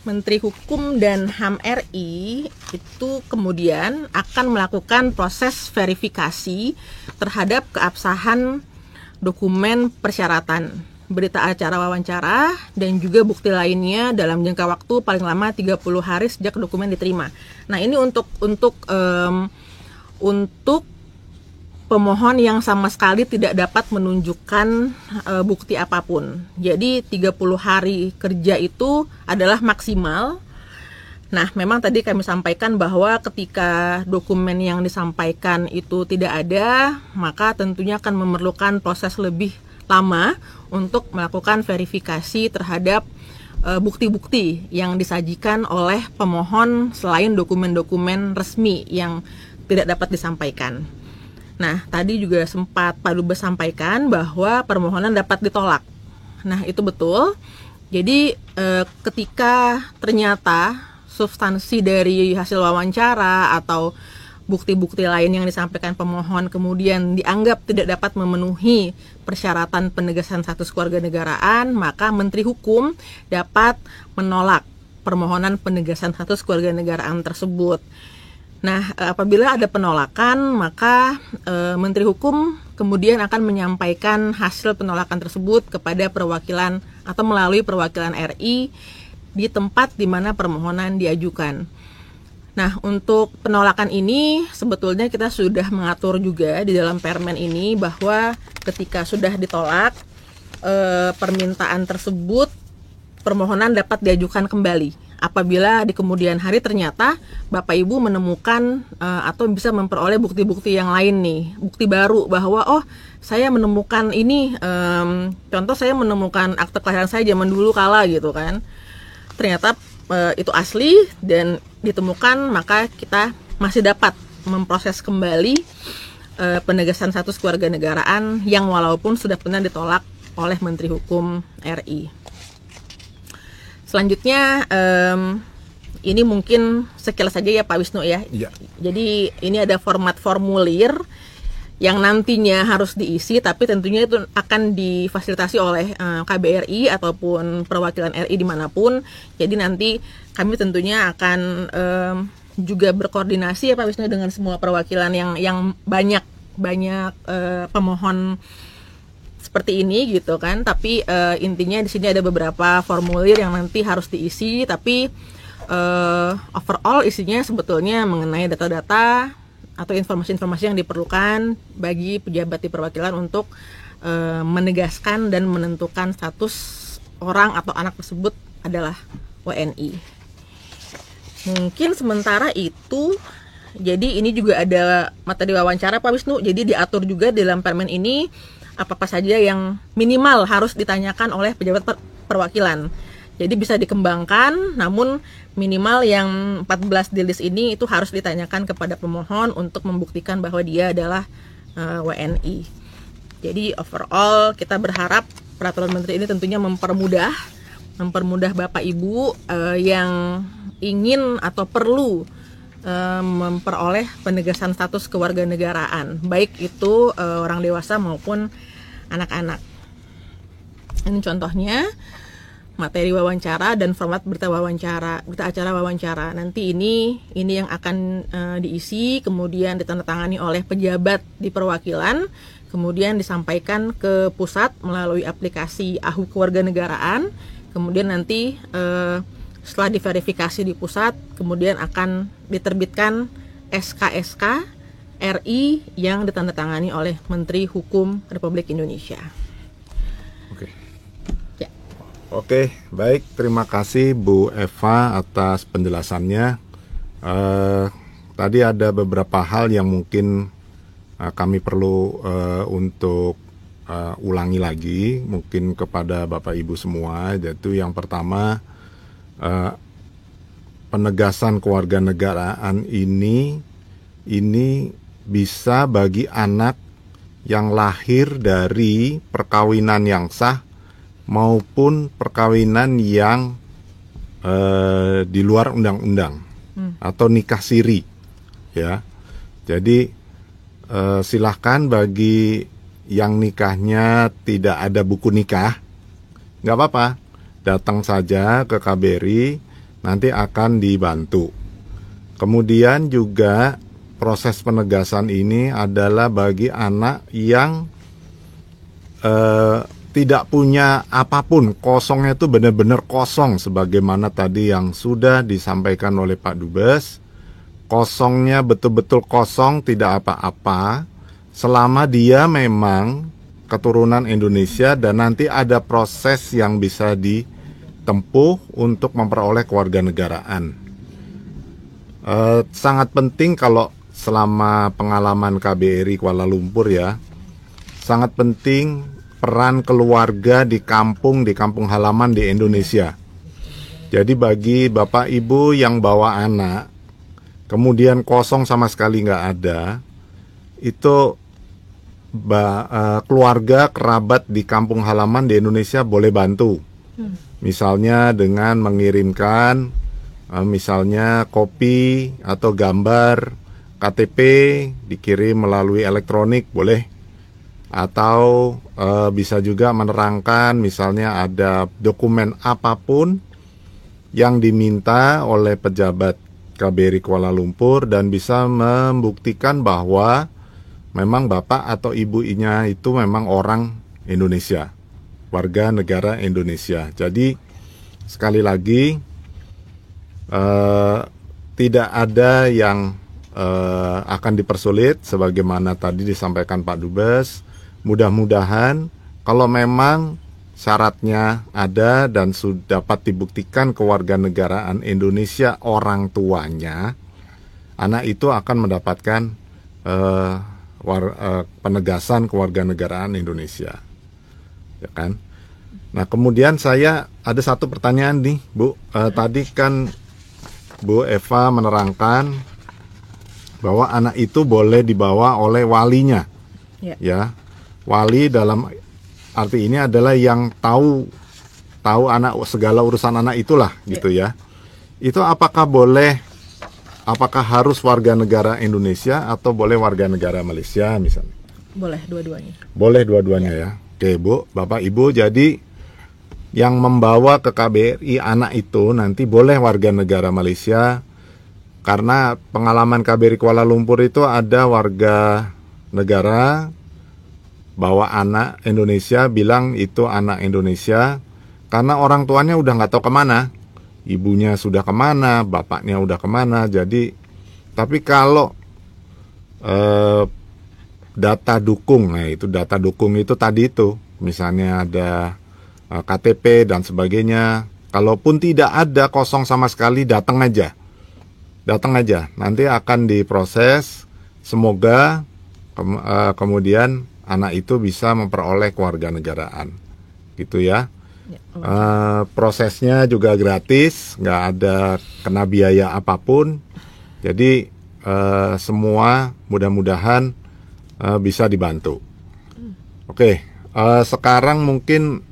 Menteri Hukum dan HAM RI itu kemudian akan melakukan proses verifikasi terhadap keabsahan dokumen persyaratan, berita acara wawancara, dan juga bukti lainnya dalam jangka waktu paling lama 30 hari sejak dokumen diterima. Nah, ini untuk pemohon yang sama sekali tidak dapat menunjukkan bukti apapun. Jadi 30 hari kerja itu adalah maksimal. Nah, memang tadi kami sampaikan bahwa ketika dokumen yang disampaikan itu tidak ada, maka tentunya akan memerlukan proses lebih lama untuk melakukan verifikasi terhadap bukti-bukti yang disajikan oleh pemohon selain dokumen-dokumen resmi yang tidak dapat disampaikan. Nah, tadi juga sempat Pak Dubes sampaikan bahwa permohonan dapat ditolak. Nah, itu betul. Jadi ketika ternyata substansi dari hasil wawancara atau bukti-bukti lain yang disampaikan pemohon kemudian dianggap tidak dapat memenuhi persyaratan penegasan status kewarganegaraan, maka Menteri Hukum dapat menolak permohonan penegasan status kewarganegaraan tersebut. Nah, apabila ada penolakan, maka Menteri Hukum kemudian akan menyampaikan hasil penolakan tersebut kepada perwakilan atau melalui perwakilan RI di tempat di mana permohonan diajukan. Nah, untuk penolakan ini sebetulnya kita sudah mengatur juga di dalam permen ini bahwa ketika sudah ditolak permintaan tersebut, permohonan dapat diajukan kembali apabila di kemudian hari ternyata Bapak Ibu menemukan atau bisa memperoleh bukti-bukti yang lain nih, bukti baru bahwa oh, saya menemukan ini, contoh saya menemukan akte kelahiran saya zaman dulu kala gitu kan, ternyata itu asli dan ditemukan, maka kita masih dapat memproses kembali penegasan status kewarganegaraan yang walaupun sudah pernah ditolak oleh Menteri Hukum RI. Selanjutnya ini mungkin sekilas saja ya Pak Wisnu ya. Ya. Jadi ini ada format formulir yang nantinya harus diisi, tapi tentunya itu akan difasilitasi oleh KBRI ataupun perwakilan RI dimanapun. Jadi nanti kami tentunya akan juga berkoordinasi ya Pak Wisnu dengan semua perwakilan yang banyak pemohon seperti ini gitu kan. Tapi intinya di sini ada beberapa formulir yang nanti harus diisi, tapi overall isinya sebetulnya mengenai data-data atau informasi-informasi yang diperlukan bagi pejabat di perwakilan untuk menegaskan dan menentukan status orang atau anak tersebut adalah WNI. Mungkin sementara itu, jadi ini juga ada materi wawancara Pak Wisnu. Jadi diatur juga dalam permen ini apa-apa saja yang minimal harus ditanyakan oleh pejabat perwakilan. Jadi bisa dikembangkan, namun minimal yang 14 di list ini itu harus ditanyakan kepada pemohon untuk membuktikan bahwa dia adalah WNI. Jadi overall kita berharap peraturan menteri ini tentunya mempermudah Bapak Ibu yang ingin atau perlu memperoleh penegasan status kewarganegaraan, baik itu orang dewasa maupun anak-anak. Ini contohnya materi wawancara dan format berita acara wawancara. Nanti ini yang akan diisi, kemudian ditandatangani oleh pejabat di perwakilan, kemudian disampaikan ke pusat melalui aplikasi AHU Kewarganegaraan. Kemudian nanti setelah diverifikasi di pusat, kemudian akan diterbitkan SK-SK RI yang ditandatangani oleh Menteri Hukum Republik Indonesia. Oke, baik. Terima kasih Bu Eva atas penjelasannya. Tadi ada beberapa hal yang mungkin kami perlu untuk ulangi lagi, mungkin kepada Bapak Ibu semua. Yaitu yang pertama, penegasan kewarganegaraan ini bisa bagi anak yang lahir dari perkawinan yang sah maupun perkawinan yang di luar undang-undang atau nikah siri, ya. Jadi silahkan bagi yang nikahnya tidak ada buku nikah, nggak apa-apa, datang saja ke KBRI, nanti akan dibantu. Kemudian juga proses penegasan ini adalah bagi anak yang tidak punya apapun, kosongnya itu benar-benar kosong, sebagaimana tadi yang sudah disampaikan oleh Pak Dubes. Kosongnya betul-betul kosong, tidak apa-apa, selama dia memang keturunan Indonesia dan nanti ada proses yang bisa ditempuh untuk memperoleh kewarganegaraan. Sangat penting kalau selama pengalaman KBRI Kuala Lumpur, ya, sangat penting peran keluarga di kampung halaman di Indonesia. Jadi bagi Bapak Ibu yang bawa anak, kemudian kosong sama sekali nggak ada, itu keluarga kerabat di kampung halaman di Indonesia boleh bantu. Misalnya dengan mengirimkan misalnya kopi atau gambar KTP dikirim melalui elektronik, boleh. Atau bisa juga menerangkan misalnya ada dokumen apapun yang diminta oleh pejabat KBRI Kuala Lumpur dan bisa membuktikan bahwa memang bapak atau ibunya itu memang orang Indonesia, warga negara Indonesia. Jadi sekali lagi tidak ada yang akan dipersulit sebagaimana tadi disampaikan Pak Dubes. Mudah-mudahan kalau memang syaratnya ada dan sudah dapat dibuktikan kewarganegaraan Indonesia orang tuanya, anak itu akan mendapatkan penegasan kewarganegaraan Indonesia, ya kan? Nah, kemudian saya ada satu pertanyaan nih, Bu. Tadi kan Bu Eva menerangkan bahwa anak itu boleh dibawa oleh walinya, ya. Wali dalam arti ini adalah yang tahu anak, segala urusan anak itulah, gitu ya. Itu apakah harus warga negara Indonesia atau boleh warga negara Malaysia misalnya? Boleh dua-duanya. Boleh dua-duanya, ya. Oke, Bu, Bapak, Ibu, jadi yang membawa ke KBRI anak itu nanti boleh warga negara Malaysia, karena pengalaman KBRI Kuala Lumpur itu ada warga negara bawa anak Indonesia, bilang itu anak Indonesia, karena orang tuanya udah nggak tahu kemana, ibunya sudah kemana, bapaknya udah kemana. Jadi, tapi kalau data dukung, nah itu data dukung itu tadi itu, misalnya ada KTP dan sebagainya. Kalaupun tidak ada, kosong sama sekali, datang aja, nanti akan diproses. Semoga kemudian anak itu bisa memperoleh kewarganegaraan, gitu ya. Prosesnya juga gratis, nggak ada kena biaya apapun. Jadi semua mudah-mudahan bisa dibantu. Oke, sekarang mungkin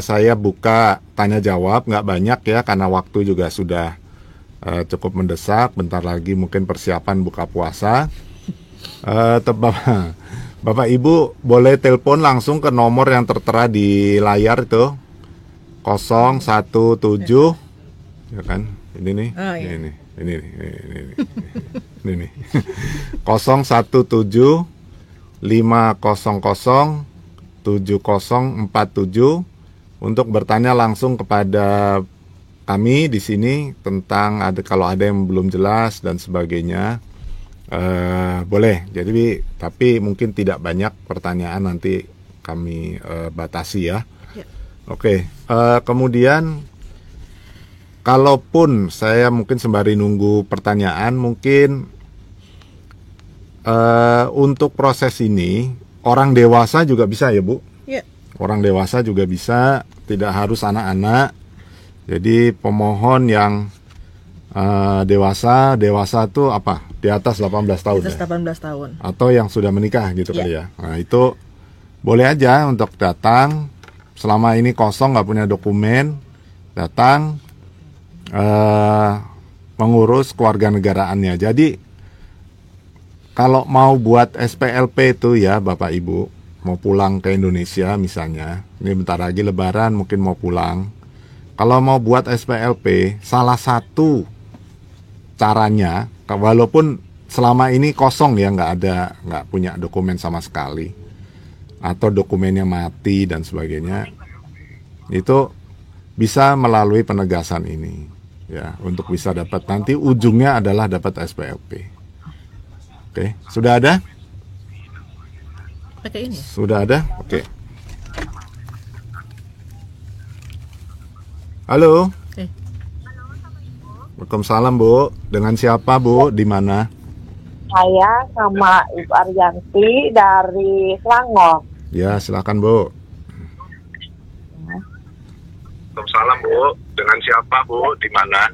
saya buka tanya jawab, nggak banyak ya karena waktu juga sudah cukup mendesak. Bentar lagi mungkin persiapan buka puasa. Bapak Ibu boleh telepon langsung ke nomor yang tertera di layar itu 017, ya kan? Ini nih, Oh, iya. ini nih 017 500 7047 untuk bertanya langsung kepada kami di sini tentang kalau ada yang belum jelas dan sebagainya. Boleh. Jadi tapi mungkin tidak banyak pertanyaan, nanti kami batasi ya. Ya. Oke. Kemudian kalaupun saya mungkin sembari nunggu pertanyaan, mungkin untuk proses ini orang dewasa juga bisa ya Bu? Ya. Orang dewasa juga bisa, tidak harus anak-anak. Jadi pemohon yang dewasa tuh apa? Di atas 18 tahun Atas ya? 18 tahun. Atau yang sudah menikah gitu kali Ya. ya. Nah itu boleh aja untuk datang, selama ini kosong nggak punya dokumen, datang mengurus kewarganegaraannya. Jadi kalau mau buat SPLP itu ya Bapak Ibu, mau pulang ke Indonesia misalnya, ini bentar lagi Lebaran mungkin mau pulang. Kalau mau buat SPLP, salah satu caranya, walaupun selama ini kosong ya, nggak punya dokumen sama sekali, atau dokumennya mati dan sebagainya, itu bisa melalui penegasan ini, ya, untuk bisa dapat, nanti ujungnya adalah dapat SPLP. Oke, sudah ada? Pakai ini. Sudah ada? Oke. Halo. Eh. Waalaikumsalam Bu. Dengan siapa Bu? Di mana? Saya sama Ibu Ariyanti dari Selangor. Ya, silakan Bu. Waalaikumsalam Bu. Dengan siapa Bu? Di mana?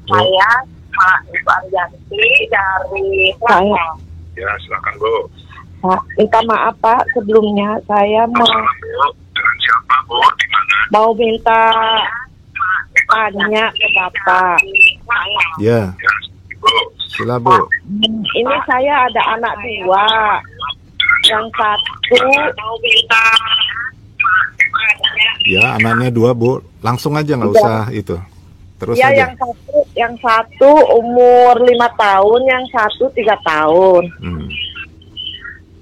Saya sama Ibu Ariyanti dari Selangor. Ya, silakan Bu. Pak, minta maaf Pak, sebelumnya saya Bu. Dengan siapa Bu? Di mana? mau minta tanya ke Bapak. Ya. Sila Bu. Ini saya ada anak dua. Yang satu mau minta Ya, anaknya dua Bu. Langsung aja, nggak usah itu. Terus ya, aja. yang satu umur 5 tahun, yang satu 3 tahun.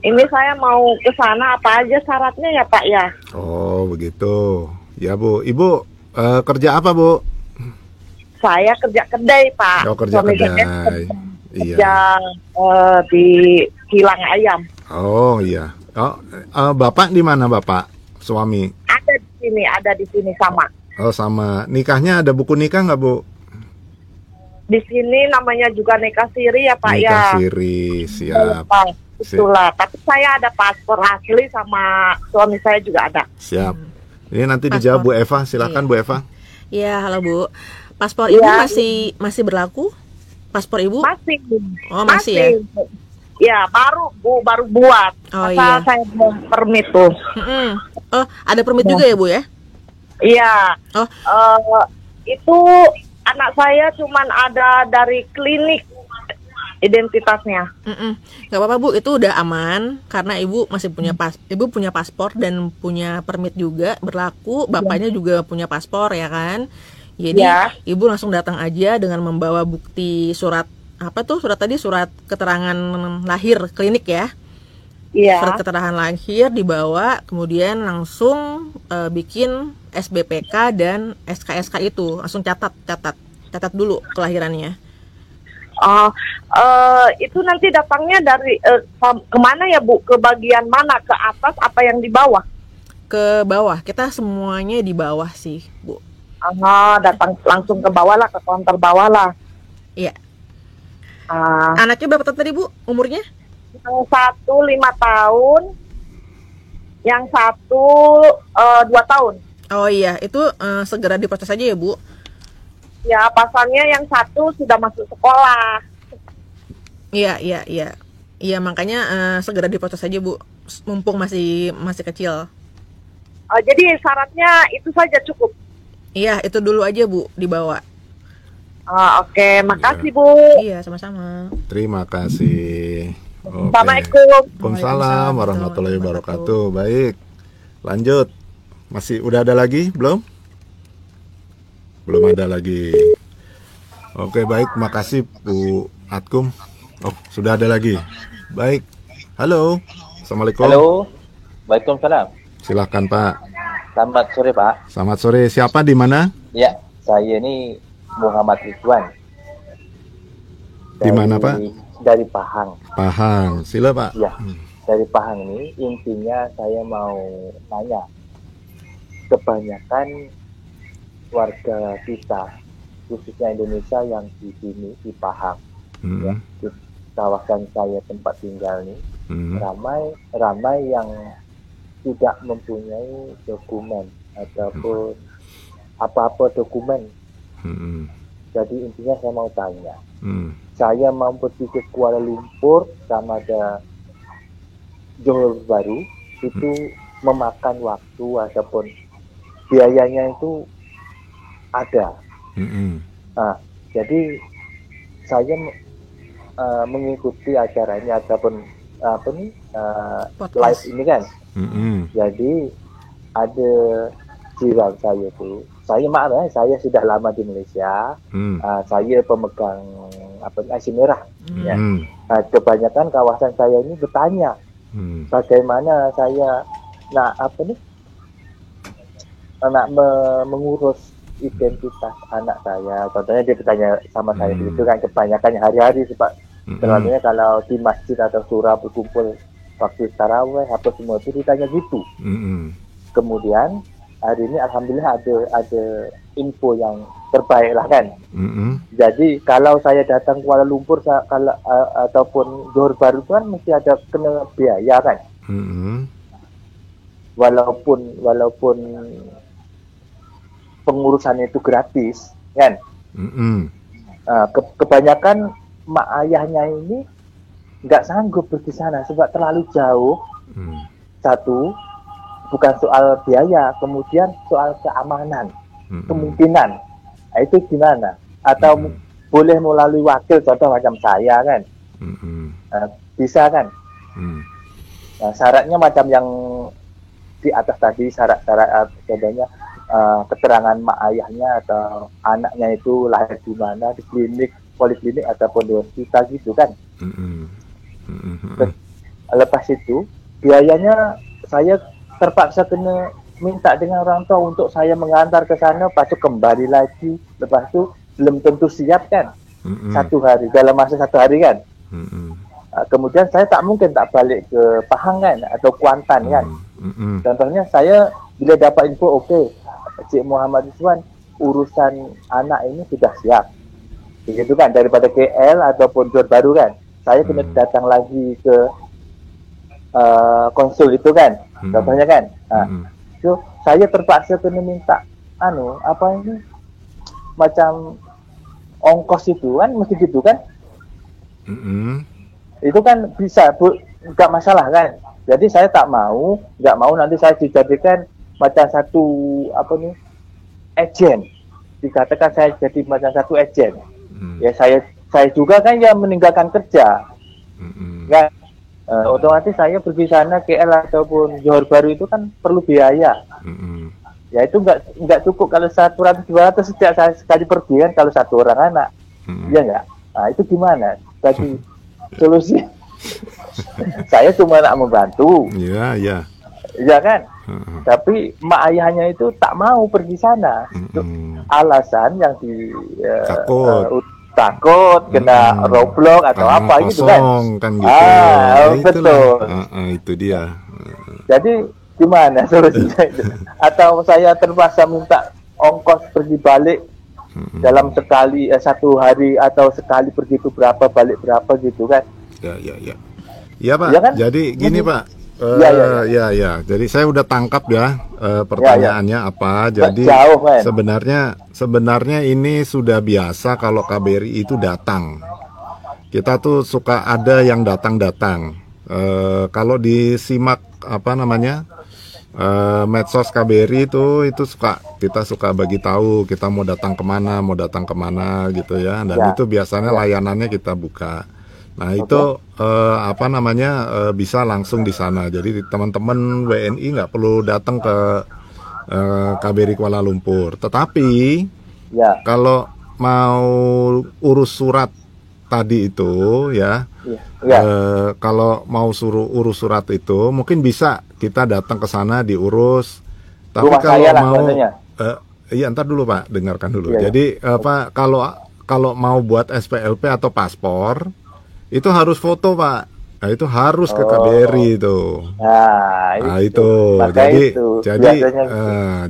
Ini saya mau ke sana, apa aja syaratnya ya Pak ya? Oh, begitu. Ya Bu. Ibu kerja apa Bu? Saya kerja kedai Pak. Oh, kerja Suami saya kedai. Iya. kerja di kilang ayam. Oh, iya. Oh, Bapak di mana Bapak? Suami? Ada di sini sama. Oh, sama. Nikahnya ada buku nikah nggak Bu? Di sini namanya juga nikah siri ya Pak Nikah ya. siri, siap. Pak, itulah. Tapi saya ada paspor asli sama suami saya juga ada. Siap. Ini nanti Paspor. dijawab Bu Eva. Silakan Iya. Bu Eva. Ya, halo Bu. Paspor Ibu Ya. masih berlaku? Paspor Ibu? Masih. Oh, masih ya? Ya, baru buat. Oh, Asal iya. saya belum permit tuh. Mm-mm. Oh, ada permit juga ya Bu ya? Iya. Oh. Itu anak saya cuman ada dari klinik identitasnya. Gak apa-apa Bu, itu udah aman karena Ibu masih punya Ibu punya paspor dan punya permit juga berlaku, bapaknya juga punya paspor ya kan. Jadi Ya. Ibu langsung datang aja dengan membawa bukti surat apa tuh surat tadi surat keterangan lahir klinik ya. Iya. surat keterangan lahir dibawa, kemudian langsung bikin SBPK dan SKSK itu langsung catat dulu kelahirannya. Oh, itu nanti datangnya dari kemana ya Bu? Ke bagian mana? Ke atas apa yang di bawah? Ke bawah, kita semuanya di bawah sih, Bu. Datang langsung ke bawah lah, ke counter bawah lah. Iya. Ah, Anaknya berapa tadi, Bu, umurnya? yang satu 5 tahun, yang satu 2 tahun. Oh iya, itu segera diproses aja ya, Bu. Ya, pasalnya yang satu sudah masuk sekolah. Iya. Iya, makanya segera diproses aja, Bu. Mumpung masih kecil. Jadi syaratnya itu saja cukup. Iya, itu dulu aja, Bu, dibawa. Oke, makasih Bu. Iya, sama-sama. Terima kasih. Oke. Assalamualaikum. Waalaikumsalam warahmatullahi wabarakatuh. Baik, lanjut. Udah ada lagi? Belum? Belum ada lagi. Oke, baik. Makasih Bu Atkum. Oh, sudah ada lagi. Baik. Halo. Assalamualaikum. Halo. Waalaikumsalam. Silahkan Pak. Selamat sore Pak. Selamat sore. Siapa di mana? Ya, saya ini Muhammad Ridwan. Di mana Pak? Dari Pahang. Pahang. Sila Pak. Ya, dari Pahang ini intinya saya mau tanya. Kebanyakan warga kita, khususnya Indonesia yang di sini di Pahang, ya, di kawasan saya tempat tinggal nih, ramai yang tidak mempunyai dokumen ataupun apa-apa dokumen. Jadi intinya saya mau tanya, saya mau pergi ke Kuala Lumpur sama ada Johor Bahru, itu memakan waktu ataupun biayanya itu ada. Nah, jadi saya mengikuti acaranya ataupun live ini kan. Jadi ada jiran saya tuh. Saya sudah lama di Malaysia. Saya pemegang IC merah. Ya. Kebanyakan kawasan saya ini bertanya bagaimana saya mengurus identitas anak saya. Contohnya dia bertanya sama saya itu kan kebanyakan hari-hari sih Pak. Selalunya kalau di masjid atau surah berkumpul waktu tarawih apa semua itu ditanya gitu. Kemudian hari ini alhamdulillah ada info yang terbaik lah kan. Jadi kalau saya datang Kuala Lumpur ataupun Johor Bahru kan mesti ada kena biaya kan. Walaupun pengurusan itu gratis kan. Kebanyakan mak ayahnya ini nggak sanggup pergi sana sebab terlalu jauh. Satu, bukan soal biaya, kemudian soal keamanan, kemungkinan. Nah, itu gimana? Atau boleh melalui wakil, contoh macam saya kan? Bisa kan? Nah, syaratnya macam yang di atas tadi, syarat-syarat contohnya keterangan mak ayahnya atau anaknya itu lahir di mana, di klinik, poliklinik ataupun di hospital gitu kan. Lepas itu biayanya saya terpaksa kena minta dengan orang tua untuk saya mengantar ke sana, lepas itu kembali lagi, lepas itu belum tentu siap kan. 1 hari, dalam masa 1 hari kan. Kemudian saya tak mungkin tak balik ke Pahang kan atau Kuantan kan. Contohnya saya bila dapat info Cik Muhammad Ridwan urusan anak ini sudah siap. Begitu kan, daripada KL ataupun Johor Bahru kan. Saya kena datang lagi ke konsul itu kan. Contohnya kan. So, saya terpaksa kena minta macam ongkos itu kan mesti gitu kan. Itu kan bisa nggak masalah kan. Jadi saya nggak mau nanti saya dijadikan macam satu agen. Dikatakan saya jadi macam satu agen. Ya saya juga kan ya meninggalkan kerja. Kan otomatis saya pergi sana KL ataupun Johor Bahru itu kan perlu biaya. Ya itu nggak cukup kalau 100-200 sejak saya sekali pergi kan kalau 1 orang anak. Iya nggak? Nah itu gimana? Bagi solusi. Saya cuma nak membantu, Iya, iya. ya kan? Tapi mak ayahnya itu tak mau pergi sana. Alasan yang takut kena roblok atau Tanah apa gitu kan? kosong kan gitu. Betul. Itu dia. Jadi gimana solusinya itu? Atau saya terpaksa minta ongkos pergi balik dalam sekali 1 hari atau sekali pergi itu berapa, balik berapa gitu kan? Ya. Iya Pak. Ya kan? Jadi gini Pak. Ya. Jadi saya udah tangkap ya pertanyaannya apa. Jadi jauh, kan? sebenarnya ini sudah biasa kalau KBRI itu datang. Kita tuh suka ada yang datang. Kalau disimak medsos KBRI itu kita suka bagi tahu kita mau datang kemana gitu ya. Dan itu biasanya layanannya kita buka. Nah itu bisa langsung di sana. Jadi teman-teman WNI nggak perlu datang ke KBRI Kuala Lumpur. Tetapi kalau mau urus surat tadi itu ya, kalau mau suruh urus surat itu mungkin bisa kita datang ke sana diurus. Tapi Rumah kalau saya lah, mau, iya, ntar dulu Pak, dengarkan dulu. Jadi kalau mau buat SPLP atau paspor itu harus foto Pak. Nah itu harus ke KBRI itu. Nah itu.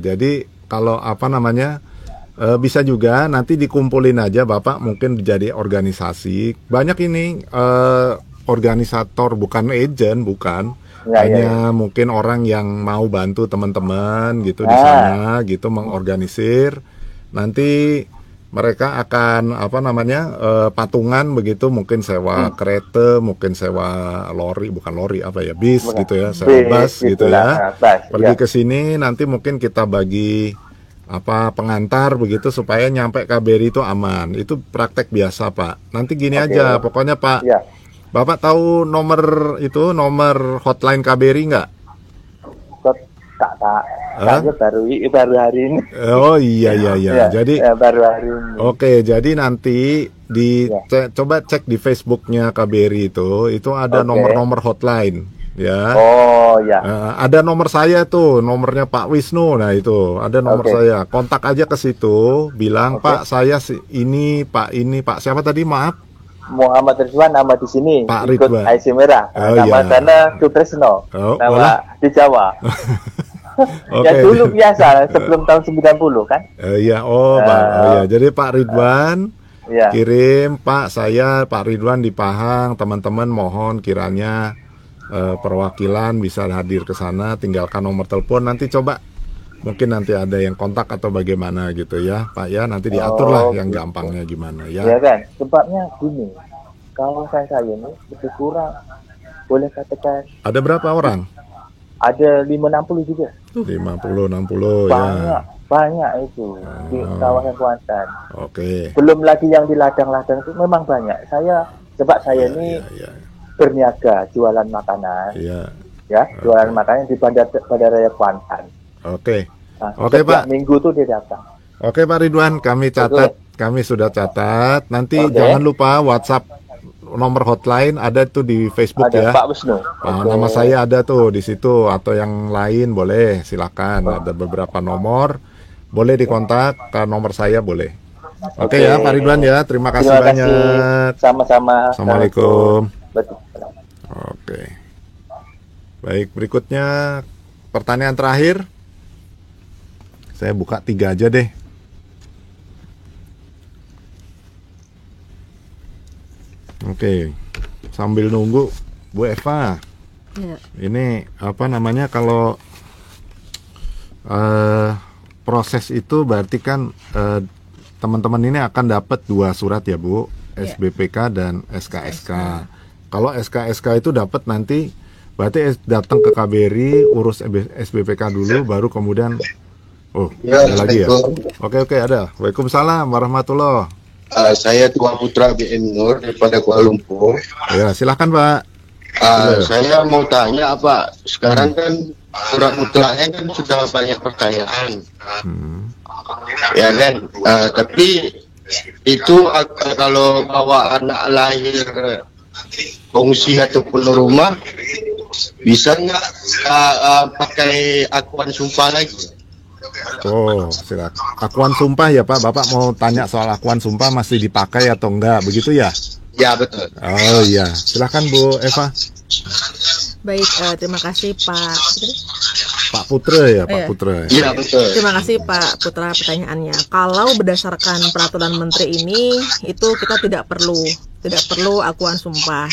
Jadi kalau bisa juga nanti dikumpulin aja Bapak, mungkin jadi organisasi. Banyak ini organisator, bukan agent, bukan. Hanya mungkin orang yang mau bantu teman-teman gitu di sana gitu, mengorganisir. Nanti mereka akan patungan begitu, mungkin sewa kereta, mungkin sewa bis gitu ya, sewa bus gitu ya. Pergi ke sini nanti mungkin kita bagi pengantar begitu supaya nyampe KBRI itu aman. Itu praktek biasa Pak. Nanti gini aja, pokoknya Pak. Bapak tahu nomor hotline KBRI nggak? Tak. Saya baru hari ini. Oh iya. Jadi baru hari ini. Oke, jadi nanti coba cek di Facebooknya KBRI itu ada nomor-nomor hotline ya. Oh ya. Ada nomor saya tuh, nomornya Pak Wisnu. Nah itu ada nomor saya. Kontak aja ke situ, bilang Pak saya Pak siapa tadi, maaf? Muhammad Ridwan, nama di sini Pak ikut Ridwan. IC Merah. Nama sana Sutresno. Nama di Jawa. Ya dulu biasa sebelum tahun 90 kan? Jadi Pak Ridwan kirim, Pak saya Pak Ridwan di Pahang, teman-teman mohon kiranya perwakilan bisa hadir ke sana, tinggalkan nomor telepon, nanti coba mungkin nanti ada yang kontak atau bagaimana gitu ya Pak ya, nanti diatur lah yang gampangnya gimana ya. Ya kan, sebabnya gini, kawasan saya ini lebih kurang, boleh katakan. Ada berapa orang? Ada 560 juga. 50-60 ya. Banyak itu di kawasan Kuantan. Oke. Belum lagi yang di ladang-ladang itu memang banyak. Saya ini berniaga jualan makanan. Jualan makanan di Bandaraya Kuantan. Oke. Nah, Oke Pak. Minggu tuh dia datang. Oke Pak Ridwan, kami catat. Kami sudah catat. Nanti jangan lupa WhatsApp nomor hotline ada tuh di Facebook ada, ya. Pak Wisnu. Nama saya ada tuh di situ, atau yang lain boleh silakan. Ada beberapa nomor, boleh dikontak ke nomor saya boleh. Oke ya Pak Ridwan ya, terima kasih banyak. Sama-sama. Assalamualaikum. Betul. Oke. Baik, berikutnya pertanyaan terakhir. Saya buka 3 aja deh. Oke, sambil nunggu Bu Eva. Ini kalau proses itu berarti kan teman-teman ini akan dapat 2 surat ya Bu, SBPK dan SKSK. Kalau SKSK itu dapat nanti berarti datang ke KBRI urus SBPK dulu, baru kemudian ada lagi ya. Oke ada. Waalaikumsalam warahmatullahi. Saya Tua Putra BM Nur daripada Kuala Lumpur. Ya, silakan Pak. Saya mau tanya apa? Sekarang kan surat mutlaknya kan sudah banyak pertanyaan. Ya kan? Tapi itu kalau bawa anak lahir fungsi ataupun rumah, bisa nggak pakai akuan sumpah lagi? Oh, silakan. Akuan sumpah ya Pak. Bapak mau tanya soal akuan sumpah masih dipakai atau enggak, begitu ya? Ya betul. Oh iya, silakan Bu Eva. Baik, terima kasih Pak. Pak Putra ya, Pak Iya. Putra. Iya betul. Terima kasih Pak Putra pertanyaannya. Kalau berdasarkan peraturan menteri ini, itu kita tidak perlu akuan sumpah.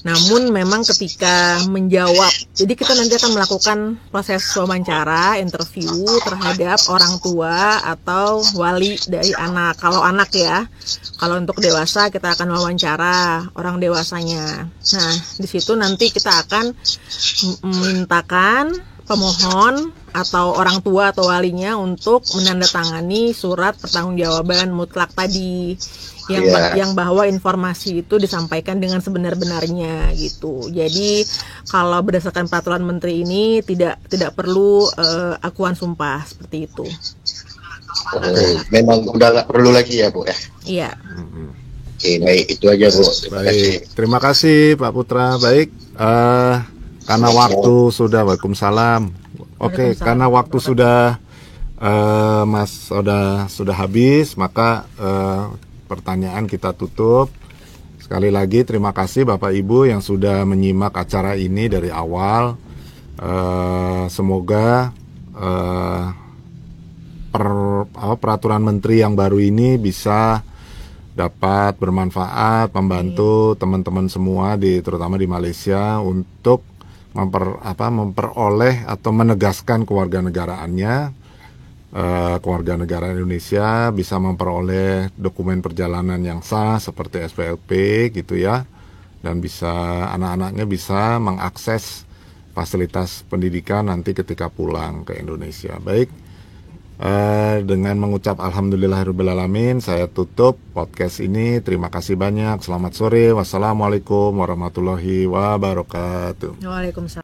Namun memang ketika menjawab, jadi kita nanti akan melakukan proses wawancara, interview terhadap orang tua atau wali dari anak. Kalau anak ya, kalau untuk dewasa kita akan wawancara orang dewasanya. Nah, di situ nanti kita akan memintakan pemohon atau orang tua atau walinya untuk menandatangani surat pertanggungjawaban mutlak tadi yang bahwa informasi itu disampaikan dengan sebenar-benarnya gitu. Jadi kalau berdasarkan peraturan menteri ini tidak perlu akuan sumpah seperti itu. Memang udah nggak perlu lagi ya Bu ya. Iya. Oke, baik itu aja Bu. Terima kasih. Baik, terima kasih Pak Putra. Baik, karena waktu sudah, Waalaikumsalam. Oke, Waalaikumsalam. karena waktu sudah Mas sudah habis, maka pertanyaan kita tutup. Sekali lagi terima kasih Bapak Ibu yang sudah menyimak acara ini dari awal. Semoga peraturan menteri yang baru ini bisa dapat bermanfaat, membantu teman-teman semua terutama di Malaysia untuk memperoleh atau menegaskan kewarganegaraannya. Keluarga negara Indonesia bisa memperoleh dokumen perjalanan yang sah seperti SPLP gitu ya, dan bisa anak-anaknya bisa mengakses fasilitas pendidikan nanti ketika pulang ke Indonesia. Baik, dengan mengucap alhamdulillahirrahmanirrahim, saya tutup podcast ini. Terima kasih banyak. Selamat sore. Wassalamualaikum warahmatullahi wabarakatuh. Waalaikumsalam.